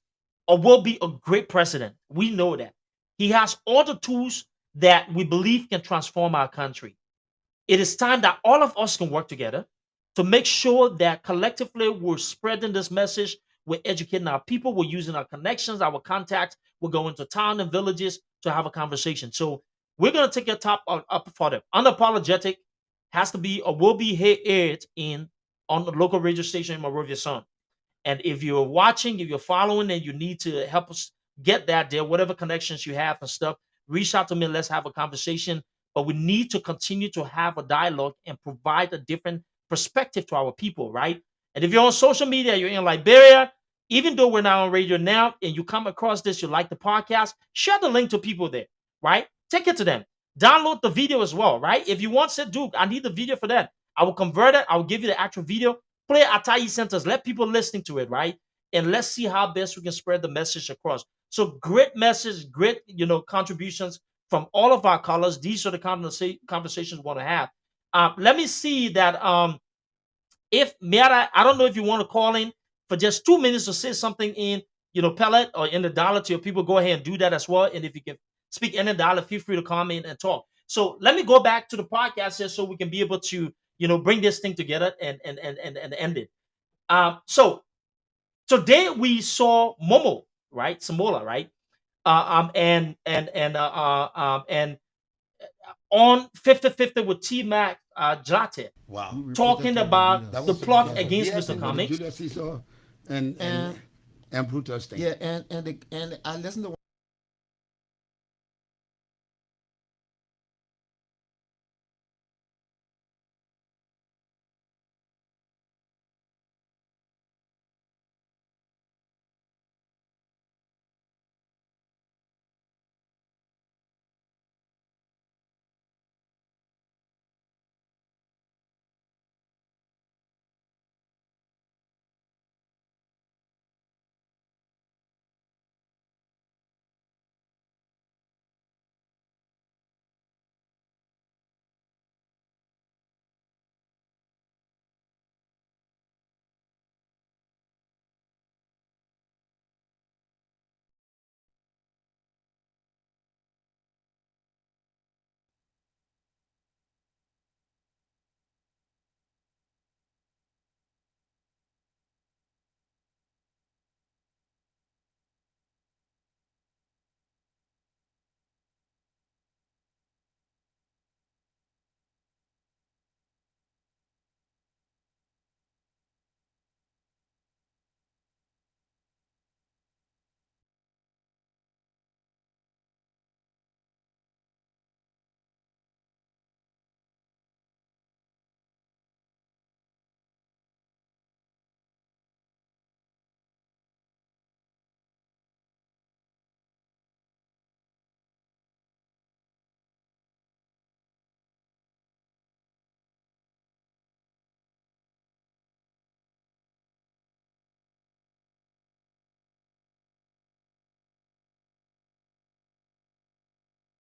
or will be a great president. We know that. He has all the tools that we believe can transform our country. It is time that all of us can work together to make sure that collectively we're spreading this message. We're educating our people. We're using our connections, our contacts. We're going to town and villages to have a conversation. So we're going to take your top up for them. Unapologetic has to be or will be aired in on the local radio station in Monrovia Sun. And if you're watching, if you're following, and you need to help us get that there, whatever connections you have and stuff, reach out to me. Let's have a conversation. But we need to continue to have a dialogue and provide a different perspective to our people, right? And if you're on social media, you're in Liberia, even though we're not on radio now, and you come across this, you like the podcast, share the link to people there, right? Take it to them. Download the video as well, right? If you want, say, Duke, I need the video for that. I will convert it. I will give you the actual video. Play at Atai centers. Let people listening to it, right? And let's see how best we can spread the message across. So great message, great, contributions from all of our callers. These are the conversations we want to have. Let me see that if Miara, I don't know if you want to call in for just 2 minutes to say something in, pellet or in the dollar to your people, go ahead and do that as well. And if you can speak in the dollar, feel free to come in and talk. So let me go back to the podcast here so we can be able to, bring this thing together and end it. So today we saw Momo, right? Samola, right? And on 50-50 with T-Mac Jate. Wow. Talking about the plot against Yes, Mr. and Cummings. Judas Caesar and Brutus thing. Yeah, and I listened to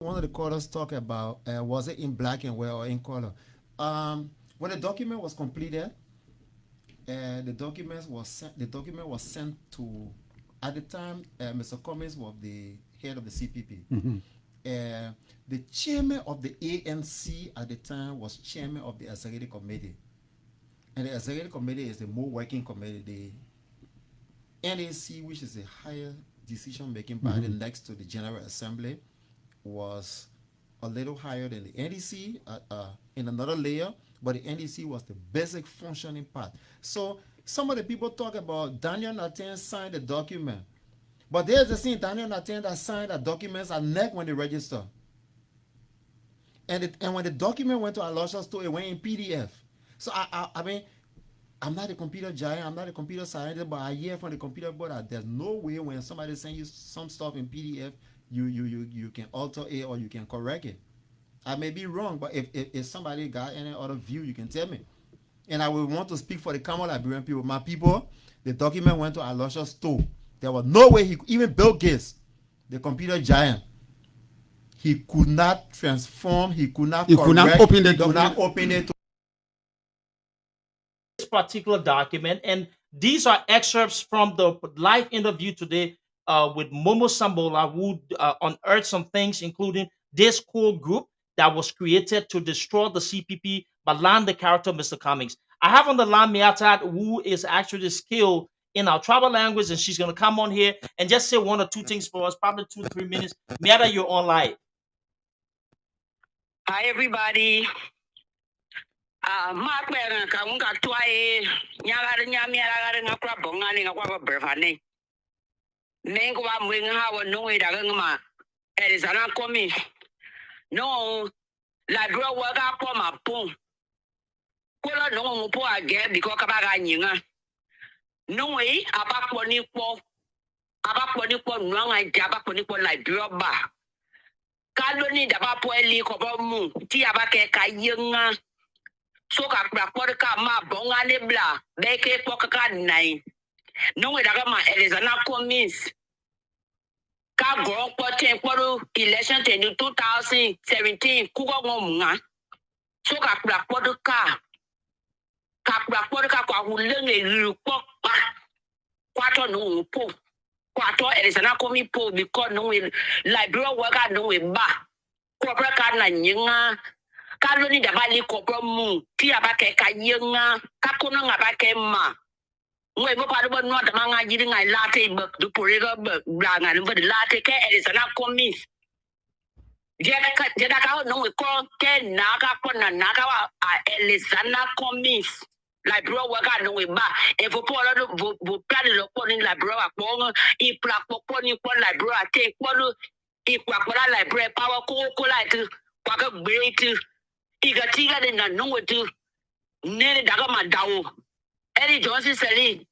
one of the callers talk about was it in black and white or in color? When the document was completed, the document was sent to, at the time, Mr. Cummings was the head of the CPP. The chairman of the ANC at the time was chairman of the executive committee, and the executive committee is the more working committee. The NAC, which is a higher decision-making body next to the General Assembly, was a little higher than the NDC in another layer, but the NDC was the basic functioning part. So some of the people talk about Daniel Nathan signed the document, but there's the same Daniel Nathan that signed the documents at NEC when they register. And when the document went to Alosha store, it went in PDF. So I mean, I'm not a computer giant, I'm not a computer scientist, but I hear from the computer board that there's no way when somebody sends you some stuff in PDF, you can alter it or you can correct it. I may be wrong, but if somebody got any other view, you can tell me. And I would want to speak for the common Liberian people. My people, the document went to Alosha store. There was no way even Bill Gates, the computer giant, he could not transform, he could not correct, could not open the he could not document. open it. This particular document, and these are excerpts from the live interview today with Momo Sambola, who unearthed some things, including this core group that was created to destroy the CPP but land the character of Mr. Cummings. I have on the line Miatat, who is actually skilled in our tribal language, and she's going to come on here and just say one or two things for us, probably 2-3 minutes. Miata, you're on live. Hi, everybody. Mark ka unga tuae nyagare nyamiara ngakwa bongani ngakwa berfane. Nengo wa mwenga hawa nongwe daga ngama elizana komi. No la dro waga po mapu. Kola no ngupo age biko kabaga nyinga. Nongwe abakwo ni po nwanga abakwo ni po la dro ba. Kaloni daba po eli ko bo mu ti abake ka yenga. So ka ka ma bonga ne bla beke poka nine no we daga ma elizana commins ka go poten poru election ten 2017 kugo ngomnga so ka kwa hulenge rupo pa kwato no po kwato elizana comi po because no we Liberia worker no we ba corporate ka na nyinga kaloni da bali kopro mu ti abake ka yenga ka kono ngabake ma ngwe bo padu bo no da manga jiri ngai late be du porega be blanga no be late ke elizana komis jeda ka no we ko ke na ka kona na ka wa elizana komis la bro wa ka no we ba e vo polo vo plani lo ko ni la bro wa ko I pla ko ni ko la bro ate ko lu I kwa la bro power ko la tu kwa ka great Igatiga de na nungwe tu nene daga madawo. Eri Johnson Sally.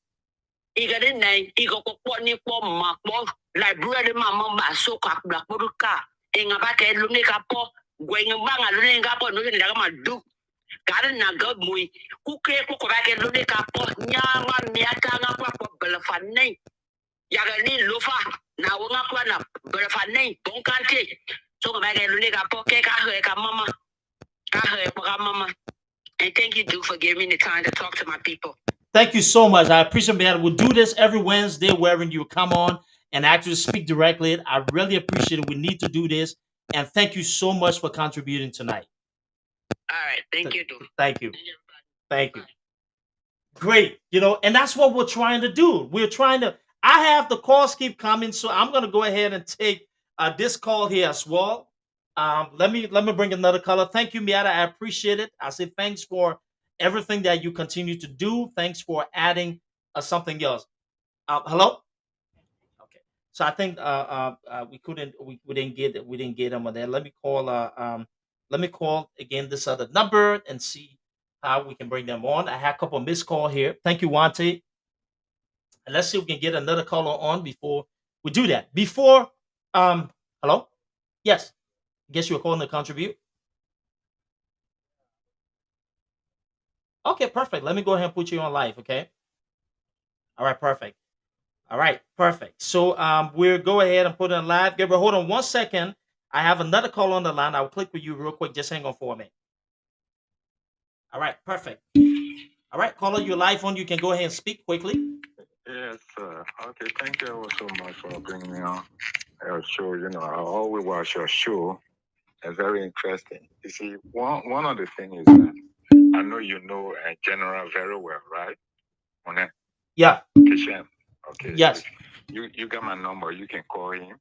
Igade nine, Igoko ni po makbo, library mama baso kakula poruka. Engabake luneka po, gwengbanga luneka po, nune daga madu. Garen na god mui. Kuke po kobake luneka po, nyama miata nga po belafane. Yagani lofa, na wonga kwa na belafane, bonkante. So kobake luneka po, keka mama. And thank you, Duke, for giving me the time to talk to my people. Thank you so much. I appreciate that. We'll do this every Wednesday wherever you come on and actually speak directly. I really appreciate it. We need to do this. And thank you so much for contributing tonight. All right. Thank you, Duke. Thank you. Thank you. Great. And that's what we're trying to do. I have the calls keep coming, so I'm going to go ahead and take this call here as well. Let me bring another caller. Thank you, Miata. I appreciate it. I say thanks for everything that you continue to do. Thanks for adding something else. Hello. Okay. So I think we didn't get him on there. Let me call again this other number and see how we can bring them on. I had a couple of missed call here. Thank you, Wante. And let's see if we can get another caller on before we do that. Hello. Yes. Guess you were calling to contribute. Okay, perfect. Let me go ahead and put you on live, okay? All right, perfect. All right, perfect. So we'll go ahead and put it on live. Gabriel, hold on 1 second. I have another call on the line. I'll click with you real quick. Just hang on for me. All right, perfect. All right, caller, you're live on. You can go ahead and speak quickly. Yes, okay, thank you so much for bringing me on your show. You know, I always watch your show. It's very interesting. You see, one of the things is that I know you know General very well, right? On it? Yeah. Kishan. Okay. Yes. You got my number. You can call him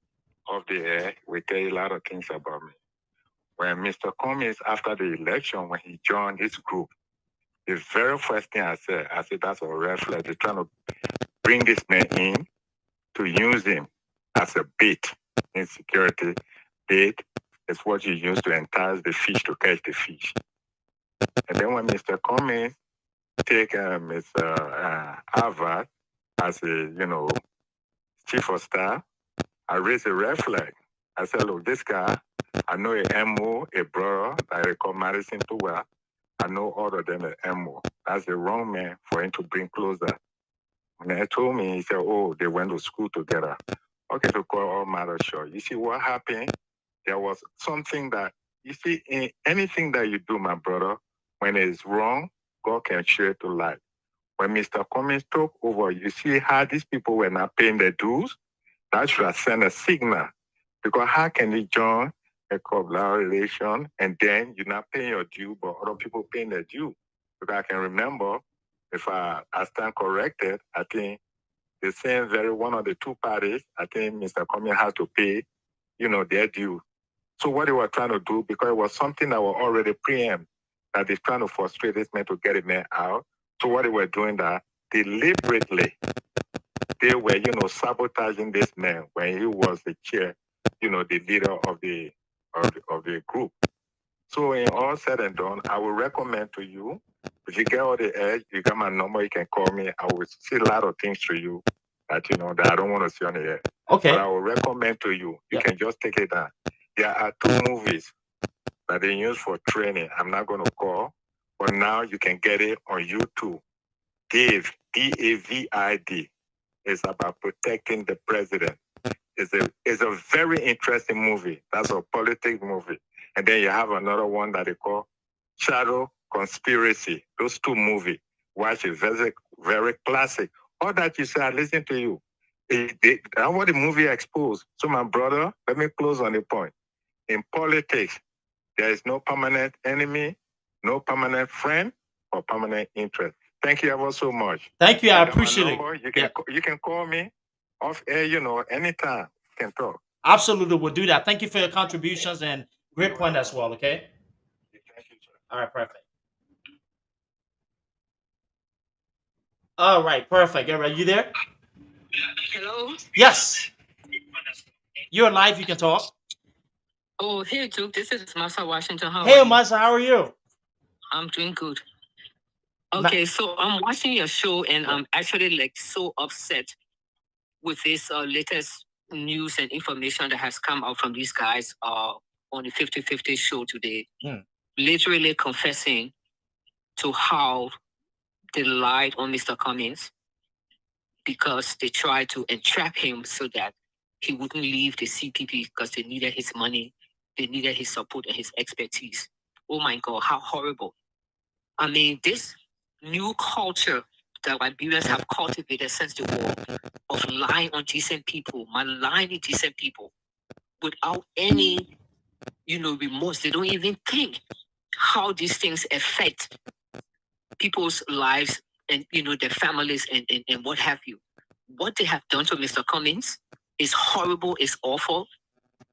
off the air. We tell you a lot of things about me. When Mr. Cummings, after the election, when he joined this group, the very first thing I said, that's a red flag. They're trying to bring this man in to use him as a bait in security. Bait is what you use to entice the fish to catch the fish. And then when Mr. Cummings take Mr. Harvard as a, chief of staff, I raised a red flag. I said, look, this guy, I know a MO, a brother that I call Madison too well. I know all of them are MO. That's the wrong man for him to bring closer. And he told me, he said, oh, they went to school together. Okay, to call all matters short. You see what happened? There was something that, you see, in anything that you do, my brother, when it's wrong, God can share it to light. When Mr. Cummings took over, you see how these people were not paying their dues? That should have sent a signal. Because how can you join a collaboration and then you're not paying your due, but other people paying their due? Because I can remember, if I stand corrected, I think the same one of the two parties, I think Mr. Cummings had to pay, their due. So what they were trying to do, because it was something that was already preempt, that they're trying to frustrate this man to get it man out. So what they were doing that deliberately, they were, sabotaging this man when he was the chair, the leader of the group. So in all said and done, I will recommend to you, if you get all the edge, you got my number, you can call me. I will say a lot of things to you that that I don't want to see on the air. Okay. But I will recommend to you, you can just take it down. There are 2 movies that they use for training. I'm not going to call, but now you can get it on YouTube. Dave, D-A-V-I-D, is about protecting the president. It's a very interesting movie. That's a politics movie. And then you have another one that they call Shadow Conspiracy. Those 2 movies. Watch it. Very, very classic. All that you say, I listen to you. That's what the movie exposed. So my brother, let me close on the point. In politics, there is no permanent enemy, no permanent friend, or permanent interest. Thank you ever so much. Thank you. I appreciate it. You can call me off air, anytime. You can talk. Absolutely, we'll do that. Thank you for your contributions and great point as well, okay? All right, perfect. All right, perfect. All right, you there? Hello? Yes. You're live, you can talk. Oh, hey, Duke. This is Masa Washington. How Hey, are you? Masa, how are you? I'm doing good. Okay, so I'm watching your show and I'm actually so upset with this latest news and information that has come out from these guys on the 50-50 show today. Literally confessing to how they lied on Mr. Cummings because they tried to entrap him so that he wouldn't leave the CPP because they needed his money, they needed his support and his expertise. Oh my God, how horrible. I mean, this new culture that Liberians have cultivated since the war of lying on decent people, maligning decent people without any, remorse. They don't even think how these things affect people's lives and, their families and what have you. What they have done to Mr. Cummings is horrible, is awful,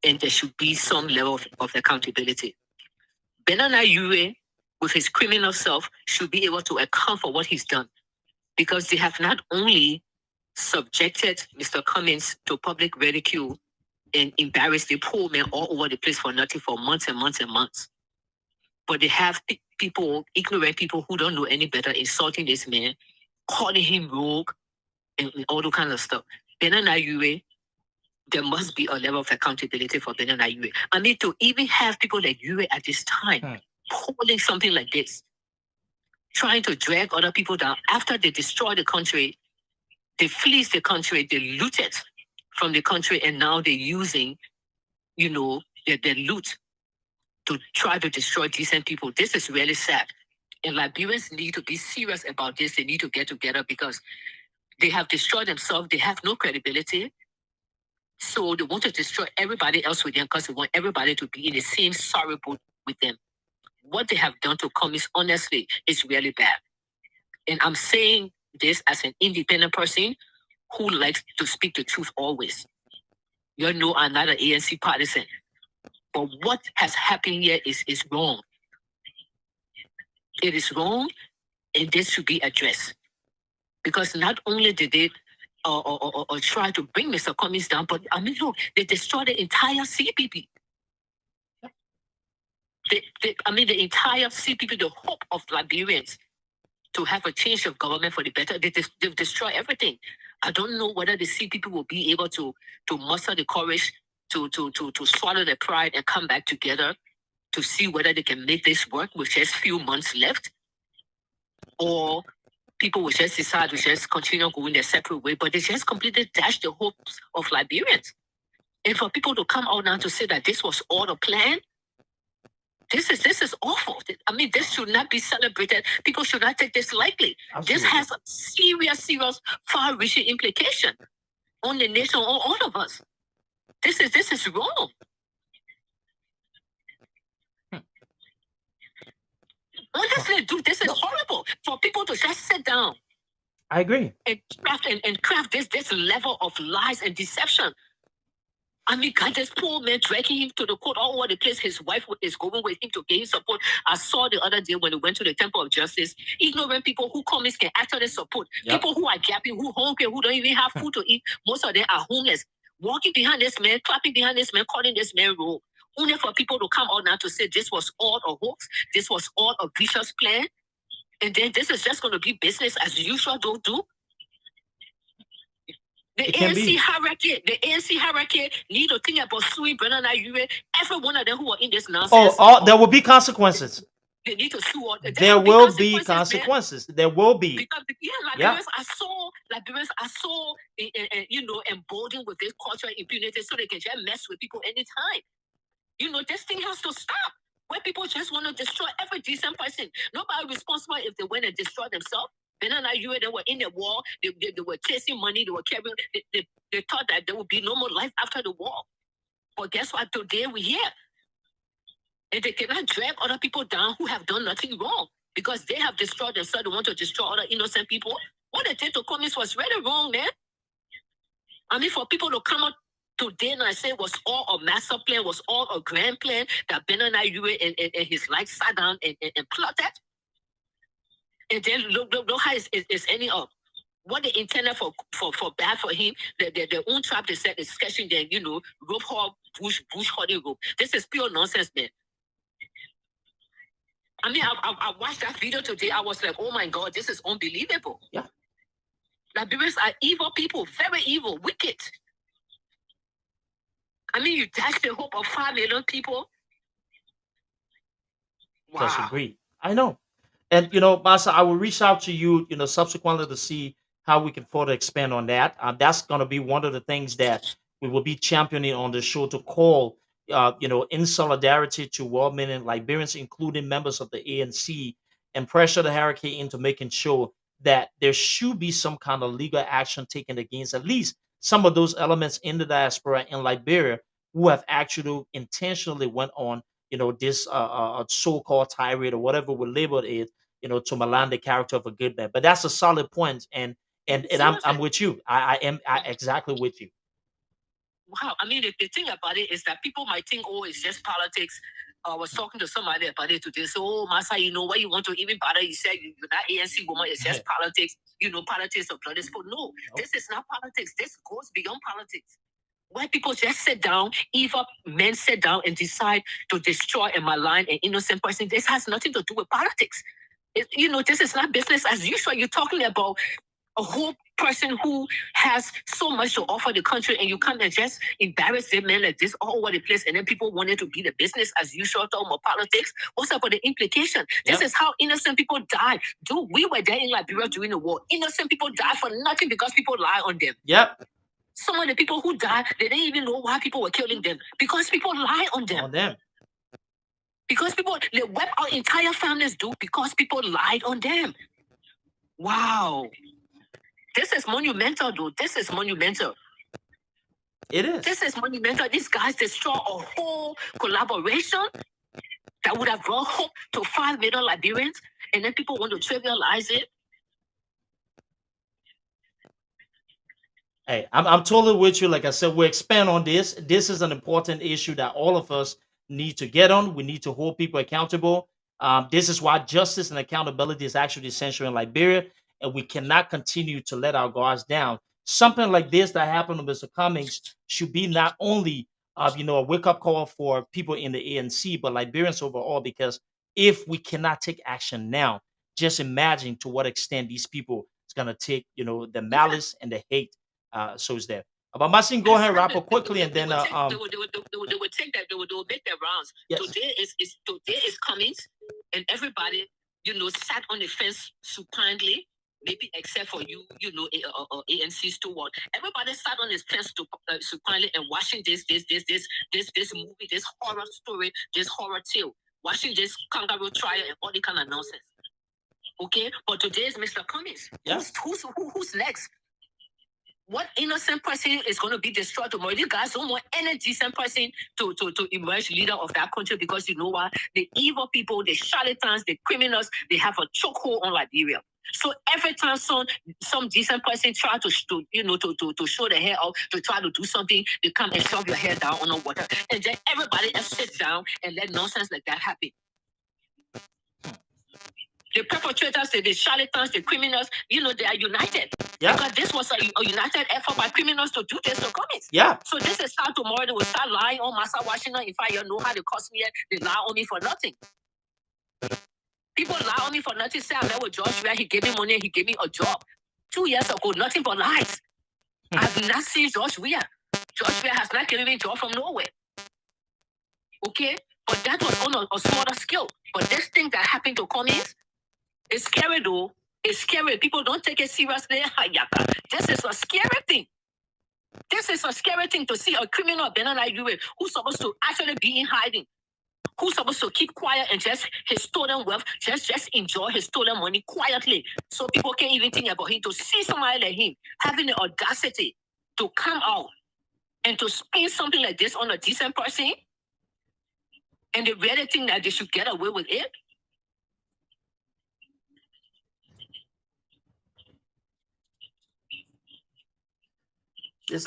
and there should be some level of accountability. Benana Urey, with his criminal self, should be able to account for what he's done because they have not only subjected Mr. Cummings to public ridicule and embarrassed the poor man all over the place for nothing for months and months and months, but they have people, ignorant people who don't know any better, insulting this man, calling him rogue, and all those kinds of stuff. Benana Urey, there must be a level of accountability for Benana Urey. I mean, to even have people like Urey at this time holding something like this, trying to drag other people down after they destroy the country, they fleece the country, they loot it from the country, and now they're using, their loot to try to destroy decent people. This is really sad. And Liberians need to be serious about this. They need to get together because they have destroyed themselves. They have no credibility. So they want to destroy everybody else with them because they want everybody to be in the same sorry boat with them. What they have done to commies, honestly, is really bad. And I'm saying this as an independent person who likes to speak the truth always. You know, I'm not an ANC partisan. But what has happened here is wrong. It is wrong, and this should be addressed. Because not only did they try to bring Mr. Cummings down, but I mean, look, they destroyed the entire CPP. The entire CPP, the hope of Liberians to have a change of government for the better, they've destroyed everything. I don't know whether the CPP will be able to muster the courage to swallow their pride and come back together to see whether they can make this work with just few months left, or people will just decide to just continue going their separate way, but they just completely dashed the hopes of Liberians. And for people to come out now to say that this was all a plan, this is awful. I mean, this should not be celebrated. People should not take this lightly. Absolutely. This has a serious, far-reaching implication on the nation, on all of us. This is wrong. Honestly, dude, this is horrible for people to just sit down. I agree. And craft this level of lies and deception. I mean, God, this poor man dragging him to the court all over the place. His wife is going with him to gain support. I saw the other day when we went to the Temple of Justice, ignorant people who come in can actually support. Yep. People who are gapping, who hungry, who don't even have food to eat. Most of them are homeless. Walking behind this man, clapping behind this man, calling this man rogue. Only for people to come out now to say this was all a hoax, this was all a vicious plan, and then this is just going to be business as usual. Don't do. The ANC hierarchy need to think about suing Brennan and Urey. Every one of them who are in this nonsense. There will be consequences. They need to sue all. There will be consequences. There will be. Because Liberians are so emboldened with this cultural impunity, so they can just mess with people anytime. You know, this thing has to stop. Where people just want to destroy every decent person. Nobody responsible if they went and destroyed themselves. They were in the war. They were chasing money. They were carrying. They thought that there would be no more life after the war. But guess what? Today we're here. And they cannot drag other people down who have done nothing wrong because they have destroyed themselves. They want to destroy other innocent people. What they did to communists was really wrong, man. I mean, for people to come out today and I say it was all a master plan, was all a grand plan that Bernard Urey and his like sat down and plotted. And then look how it's ending up. What they intended for bad for him, their own trap they said is sketching them, rope hog, bush holding rope. This is pure nonsense, man. I mean, I watched that video today. I was like, oh my God, this is unbelievable. Yeah. Liberians are evil people, very evil, wicked. I mean, you dash the hope of 5 million people. Wow. Just agree. I know. And, Masa, I will reach out to you, subsequently to see how we can further expand on that. That's going to be one of the things that we will be championing on the show to call, in solidarity to well-meaning Liberians, including members of the ANC, and pressure the hierarchy into making sure that there should be some kind of legal action taken against at least some of those elements in the diaspora in Liberia who have actually intentionally went on, this so-called tirade or whatever we labeled it, to malign the character of a good man. But that's a solid point, and I'm with you. I am exactly with you. Wow, I mean, the thing about it is that people might think, oh, it's just politics. I was talking to somebody about it today. So, oh, Masa, why you want to even bother? You said you're not ANC woman. It's just politics. Politics of blood. No, this is not politics. This goes beyond politics. Where people just sit down, evil men sit down and decide to destroy and malign an innocent person. This has nothing to do with politics. This is not business as usual. You're talking about a whole person who has so much to offer the country, and you come and just embarrass them, man, like this all over the place, and then people want it to be the business as usual, talking about politics. What's up with the implication? This is how innocent people die. Dude, we were there in Liberia during the war. Innocent people die for nothing because people lie on them. Yep. Some of the people who died, they didn't even know why people were killing them because people lie on them. On them. Because people, they wipe out entire families, because people lied on them. Wow. This is monumental, though. This is monumental. It is. This is monumental. These guys destroy a whole collaboration that would have brought hope to 5 million Liberians, and then people want to trivialize it. Hey, I'm totally with you. Like I said, we'll expand on this. This is an important issue that all of us need to get on. We need to hold people accountable. This is why justice and accountability is actually essential in Liberia, and we cannot continue to let our guards down. Something like this that happened to Mr. Cummings should be not only a wake-up call for people in the ANC, but Liberians overall, because if we cannot take action now, just imagine to what extent these people is gonna take, the malice and the hate. So is there. But Masin, go ahead, wrap up quickly, and then They would take that. They would make their rounds. Yes. Today is Cummings, and everybody sat on the fence supinely. Maybe except for you, ANC steward. Everybody sat on his fence supinely and watching this movie, this horror story, this horror tale, watching this kangaroo trial and all the kind of nonsense. Okay, but today is Mr. Cummings. Yeah. Who's next? What innocent person is going to be destroyed tomorrow? You guys don't want any decent person to emerge leader of that country, because you know what? The evil people, the charlatans, the criminals, they have a chokehold on Liberia. So every time some decent person try to show their hair out, to try to do something, they come and shove your hair down on the water, and then everybody else sits down and let nonsense like that happen. The perpetrators, the charlatans, the criminals, they are united. Yeah. Because this was a united effort by criminals to do this to Cummings. Yeah. So this is how tomorrow they will start lying on Massa Washington. In fact, you know how they cost me, they lie on me for nothing. People lie on me for nothing. Say I met with George where he gave me money and he gave me a job. 2 years ago, nothing but lies. I have not seen George Weah. George Weah has not given me a job from nowhere. Okay? But that was on a smaller scale. But this thing that happened to Cummings, it's scary though. It's scary. People don't take it seriously. This is a scary thing. This is a scary thing to see a criminal like you who's supposed to actually be in hiding. Who's supposed to keep quiet and just his stolen wealth, just enjoy his stolen money quietly. So people can't even think about him. To see somebody like him having the audacity to come out and to spin something like this on a decent person, and they really think that they should get away with it.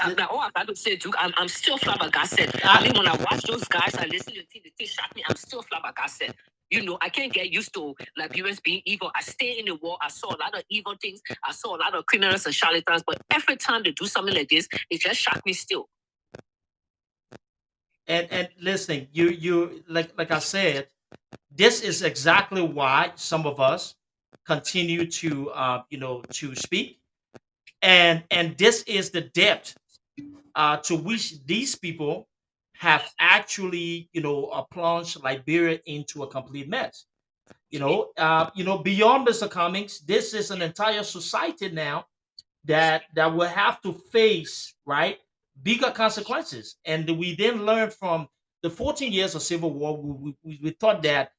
All I got to say, Duke, I'm still flabbergasted. I mean, when I watch those guys, I listen to the thing, they shot me, I'm still flabbergasted. I can't get used to Liberians being evil. I stay in the war. I saw a lot of evil things. I saw a lot of criminals and charlatans. But every time they do something like this, it just shocked me still. And listen, you like I said, this is exactly why some of us continue to to speak. And this is the depth to which these people have actually plunged Liberia into a complete mess. Beyond Mr. Cummings, this is an entire society now that will have to face bigger consequences. And we then learned from the 14 years of civil war. We thought that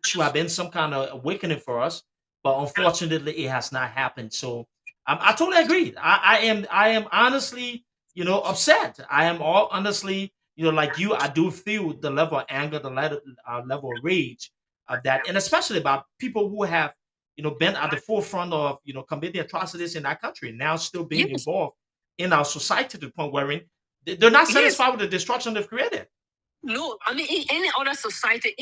should have been some kind of awakening for us, but unfortunately, it has not happened. So I totally agree. I am honestly, upset. I am all honestly, like you. I do feel the level of anger, the level of rage of that, and especially about people who have, been at the forefront of, committing atrocities in that country, now still being involved in our society to the point wherein they're not satisfied with the destruction they've created. No, I mean, in any other society,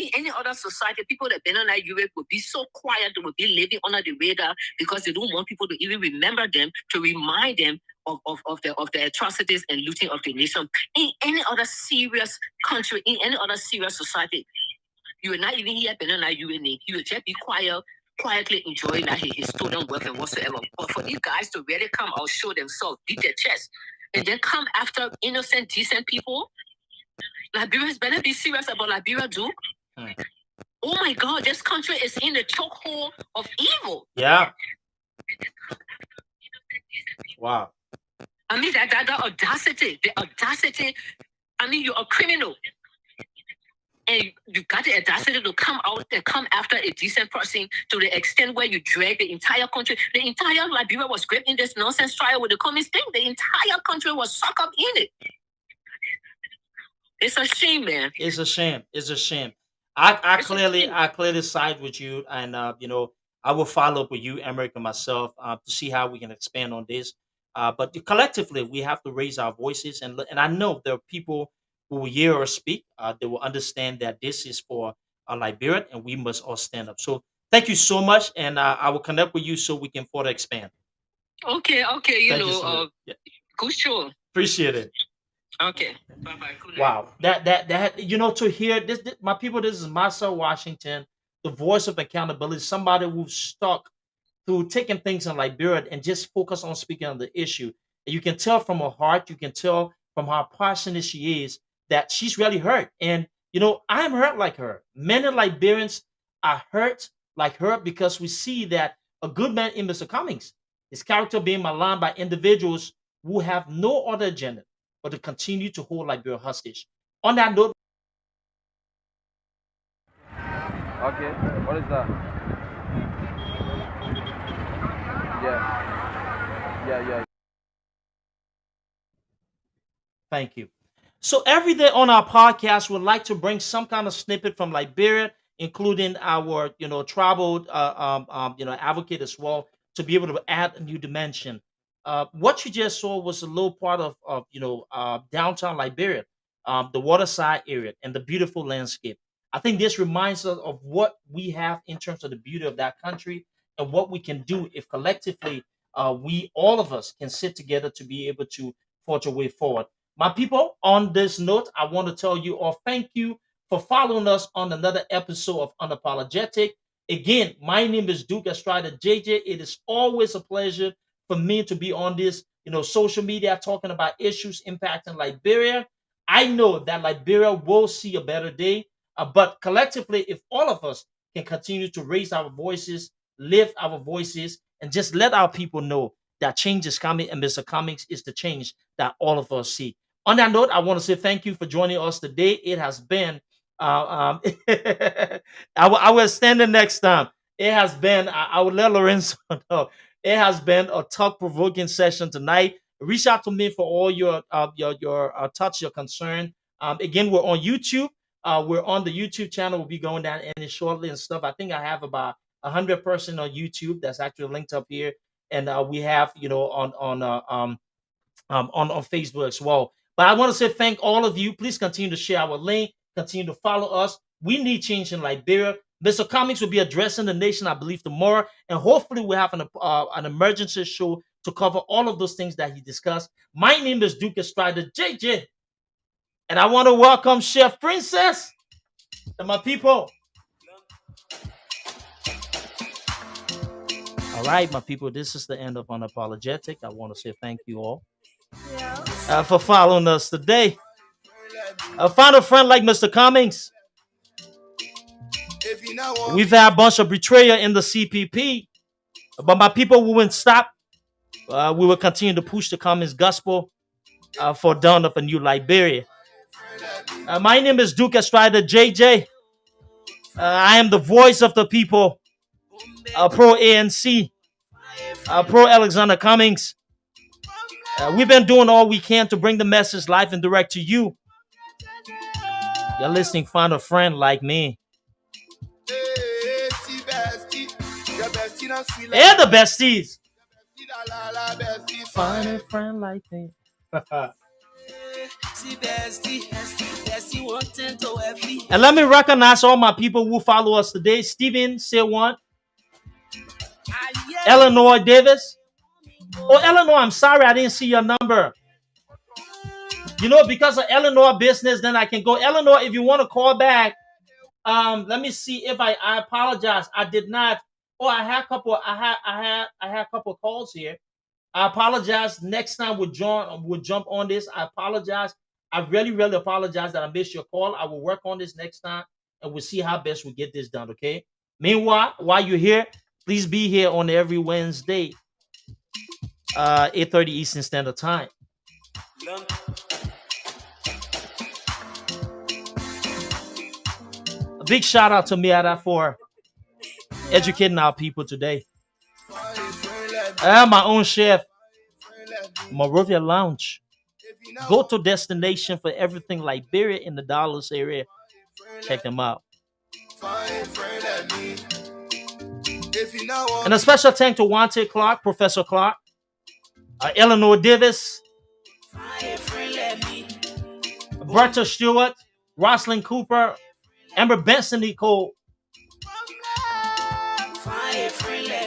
people that been on that Europe would be so quiet, they would be living under the radar because they don't want people to even remember them, to remind them of the atrocities and looting of the nation. In any other serious country, in any other serious society, you will not even hear Benana UNA. You will just be quietly enjoying his stolen wealth and whatsoever. But for these guys to really come out, show themselves, beat their chest, and then come after innocent, decent people, Liberians better be serious about Liberia, Duke. Oh my God, this country is in the chokehold of evil. Yeah. Wow. I mean, that audacity, the audacity. I mean, you're a criminal. And you got the audacity to come out and come after a decent person to the extent where you drag the entire country. The entire Liberia was gripped in this nonsense trial with the communist thing. The entire country was sucked up in it. It's a shame, man. It's a shame. It's a shame. I clearly side with you, and I will follow up with you, Emmerich, and myself to see how we can expand on this. But collectively, we have to raise our voices, and I know there are people who will hear us speak. They will understand that this is for Liberia, and we must all stand up. So thank you so much, and I will connect with you so we can further expand. Okay, Thank you so much. Yeah. Good show. Appreciate it. Okay. Bye-bye. Good night. Wow, that to hear this, my people, this is Marcel Washington, the voice of accountability, somebody who's stuck through taking things in Liberia and just focus on speaking on the issue. And you can tell from her heart, you can tell from how passionate she is that she's really hurt. And I'm hurt like her. Many Liberians are hurt like her because we see that a good man in Mr. Cummings, his character being maligned by individuals who have no other agenda but to continue to hold Liberia hostage. On that note, Okay, what is that? Yeah. thank you. So every day on our podcast, we'd like to bring some kind of snippet from Liberia, including our, tribal, advocate as well, to be able to add a new dimension. What you just saw was a little part of downtown Liberia, the waterside area, and the beautiful landscape. I think this reminds us of what we have in terms of the beauty of that country and what we can do if collectively we all of us can sit together to be able to forge a way forward. My people, on this note, I want to tell you all thank you for following us on another episode of Unapologetic. Again, my name is Duke Estrada JJ. It is always a pleasure for me to be on this, social media talking about issues impacting Liberia. I know that Liberia will see a better day, but collectively, if all of us can continue to raise our voices, lift our voices, and just let our people know that change is coming, and Mr. Cummings is the change that all of us see. On that note, I want to say thank you for joining us today. It has been, I will stand the next time. It has been, I will let Lorenzo know. It has been a thought-provoking session tonight. Reach out to me for all your touch, your concern. Again, we're on YouTube. We're on the YouTube channel. We'll be going down any shortly and stuff. I think I have about 100% on YouTube. That's actually linked up here, and we have on Facebook as well. But I want to say thank all of you. Please continue to share our link. Continue to follow us. We need change in Liberia. Mr. Cummings will be addressing the nation, I believe, tomorrow, and hopefully we'll have an emergency show to cover all of those things that he discussed. My name is Duke Estrada JJ, and I want to welcome Chef Princess and my people. All right, my people, this is the end of Unapologetic. I want to say thank you all for following us today. Find a friend like Mr. Cummings. We've had a bunch of betrayal in the CPP, but my people, we wouldn't stop. We will continue to push the Cummings gospel for dawn of a new Liberia. My name is Duke Estrada JJ. I am the voice of the people, pro ANC, pro Alexander Cummings. We've been doing all we can to bring the message live and direct to you. You're listening, find a friend like me. And the besties. Find a friend like me. And let me recognize all my people who follow us today. Stephen Sewan, Eleanor Davis. Oh, Eleanor, I'm sorry I didn't see your number. Because of Eleanor business, then I can go. Eleanor, if you want to call back, let me see if I apologize. I did not. Oh, I had a couple of calls here. I apologize. Next time we'll jump on this. I apologize. I really, really apologize that I missed your call. I will work on this next time, and we'll see how best we get this done, okay? Meanwhile, while you're here, please be here on every Wednesday, 8:30 Eastern Standard Time. big shout out to Miata for educating our people today. I am my own chef, Monrovia Lounge. Go to destination for everything Liberia in the Dallas area. Check them out. And a special thank to Wante Clark, Professor Clark, Eleanor Davis, Bertha Stewart, Rosalind Cooper, Amber Benson Nicole,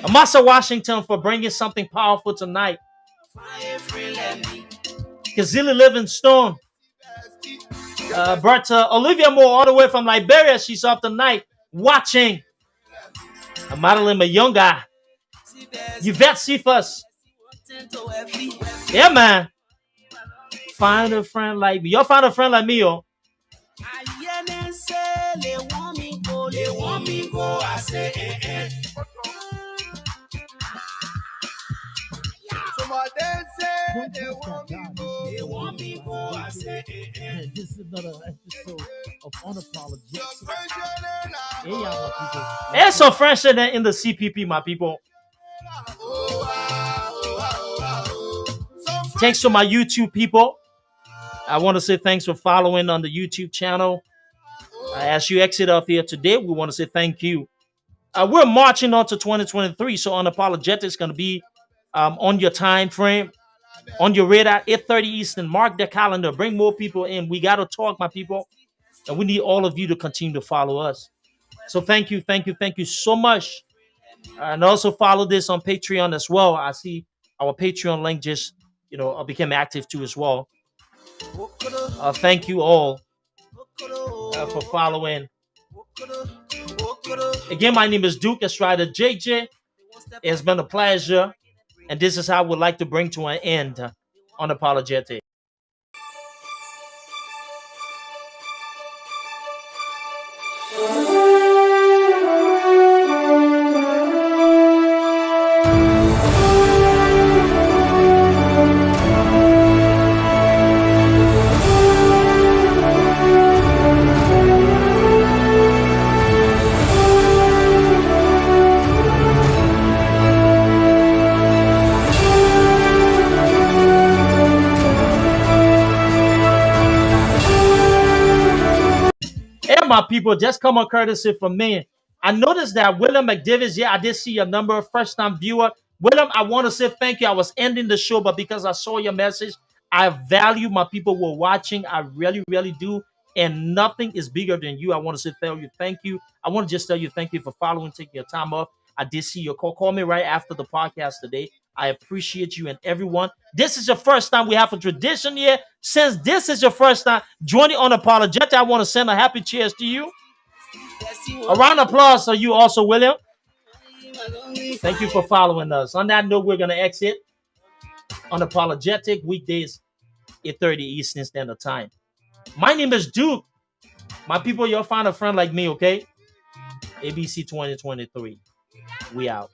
Amasa Washington for bringing something powerful tonight. Kazili Livingstone, Bertha Olivia Moore, all the way from Liberia. She's up tonight watching. Madeline Mayunga, Yvette Cephas. Yeah, man. Find a friend like me. You'll find a friend like me, yo. This is another episode of Unapologetic. There's some French in the CPP, my people. Thanks to my YouTube people. I want to say thanks for following on the YouTube channel. As you exit off here today, we want to say thank you. We're marching on to 2023, so Unapologetic is going to be on your time frame, on your radar, 8:30 Eastern. Mark the calendar. Bring more people in. We got to talk, my people, and we need all of you to continue to follow us. So thank you so much. And also follow this on Patreon as well. I see our Patreon link just, became active too as well. Thank you all for following. Again, my name is Duke Estrada JJ. It's been a pleasure. And this is how we'd like to bring to an end Unapologetic. My people, just come on courtesy from me. I noticed that William McDavis, I did see your number, first time viewer. William, I want to say thank you. I was ending the show, but because I saw your message, I value my people who are watching. I really, really do. And nothing is bigger than you. I want to say thank you. I want to just tell you thank you for following, taking your time off. I did see your call. Call me right after the podcast today. I appreciate you and everyone. This is your first time. We have a tradition here. Since this is your first time joining Unapologetic, I want to send a happy cheers to you. A round of applause for you also, William. Thank you for following us. On that note, we're going to exit Unapologetic weekdays, 8:30 Eastern Standard Time. My name is Duke. My people, you'll find a friend like me, okay? ABC 2023. We out.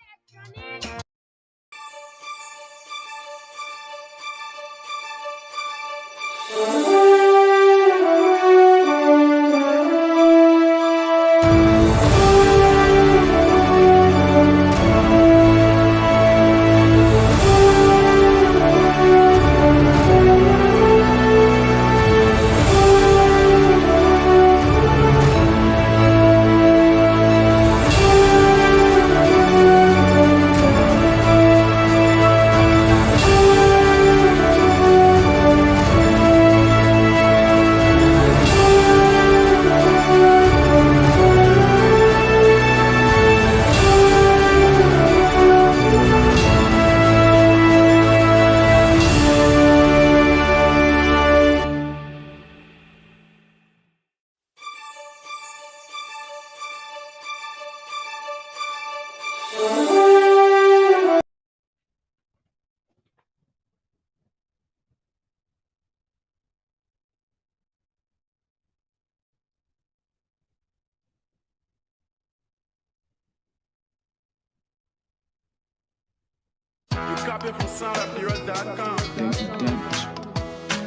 Copy from soundapira.com.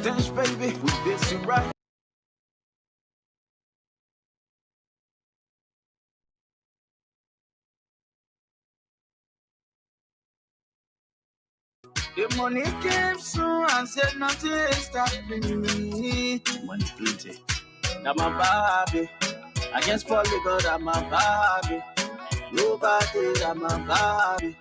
Dance, baby, we busy right. The money came soon and said nothing is stopping me. Money plenty. I'm a baby. I guess for the God, I'm a baby. Nobody, I'm a baby.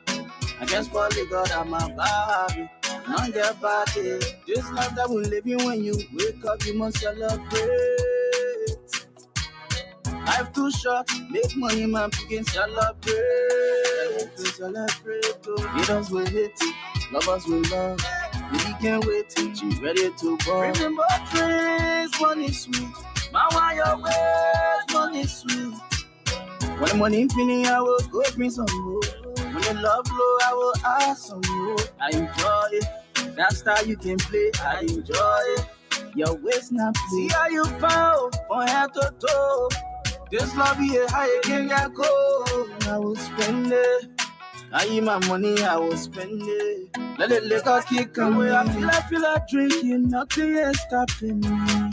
I guess for the God, I'm a baby. Not get body. This life that we living, when you wake up, you must celebrate. Life too short, make money, man, begin celebrate. Celebrate, oh. Haters will hate, lovers will love. Baby can't wait, she ready to go. Remember dreams, money sweet. My wire ways, money sweet. When the money infinite, I will go bring some more. When the love low, I will ask some more. I enjoy it, that's how you can play. I enjoy it, your waist not play. See how you found, from head to toe. This love here, how you can get cold. I will spend it. I eat my money, I will spend it. Let the liquor kick away. I feel like drinking, nothing is stopping me.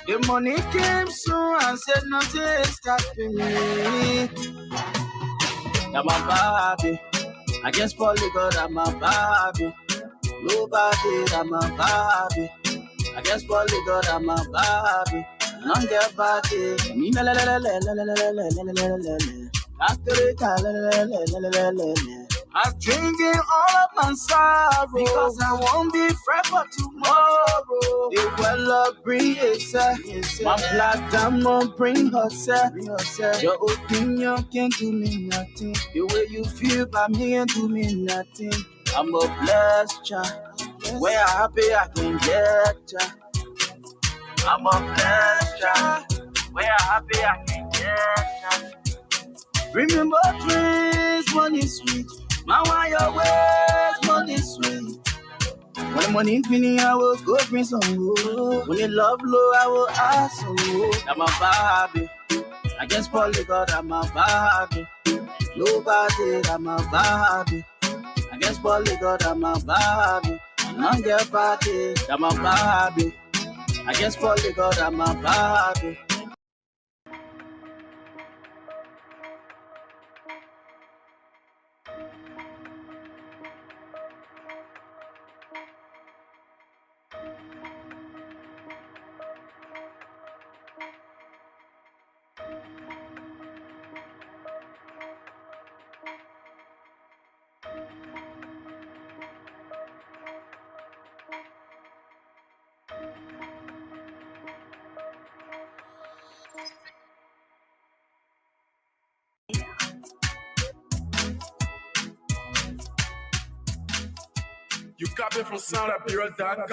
The money came soon and said nothing is stopping me. I'm a baby. I guess for the God, I'm a baby. Nobody, I'm a baby. I guess for the God, I'm a baby. Not get body. Me la la la la la la la la la la la. I'm drinking all of my sorrow because I won't be fresh for tomorrow. The well bring it, sir. My black diamond bring her, sir. Your opinion can't do me nothing. The way you feel about me ain't do me nothing. I'm a blessed child. Where I happy I can get ya. I'm a blessed child. Where I happy I can get ya. Remember dreams, money sweet. My wire ways, money sweet. When the money infinite, I will go bring some more. When the love low, I will ask some more. I'm a baby. I guess for the God, I'm a baby. Nobody, I'm a baby. I guess for the God, I'm a baby. Not get body, I'm a baby. I guess for the God, I'm a baby. You copy from soundaperiod.com.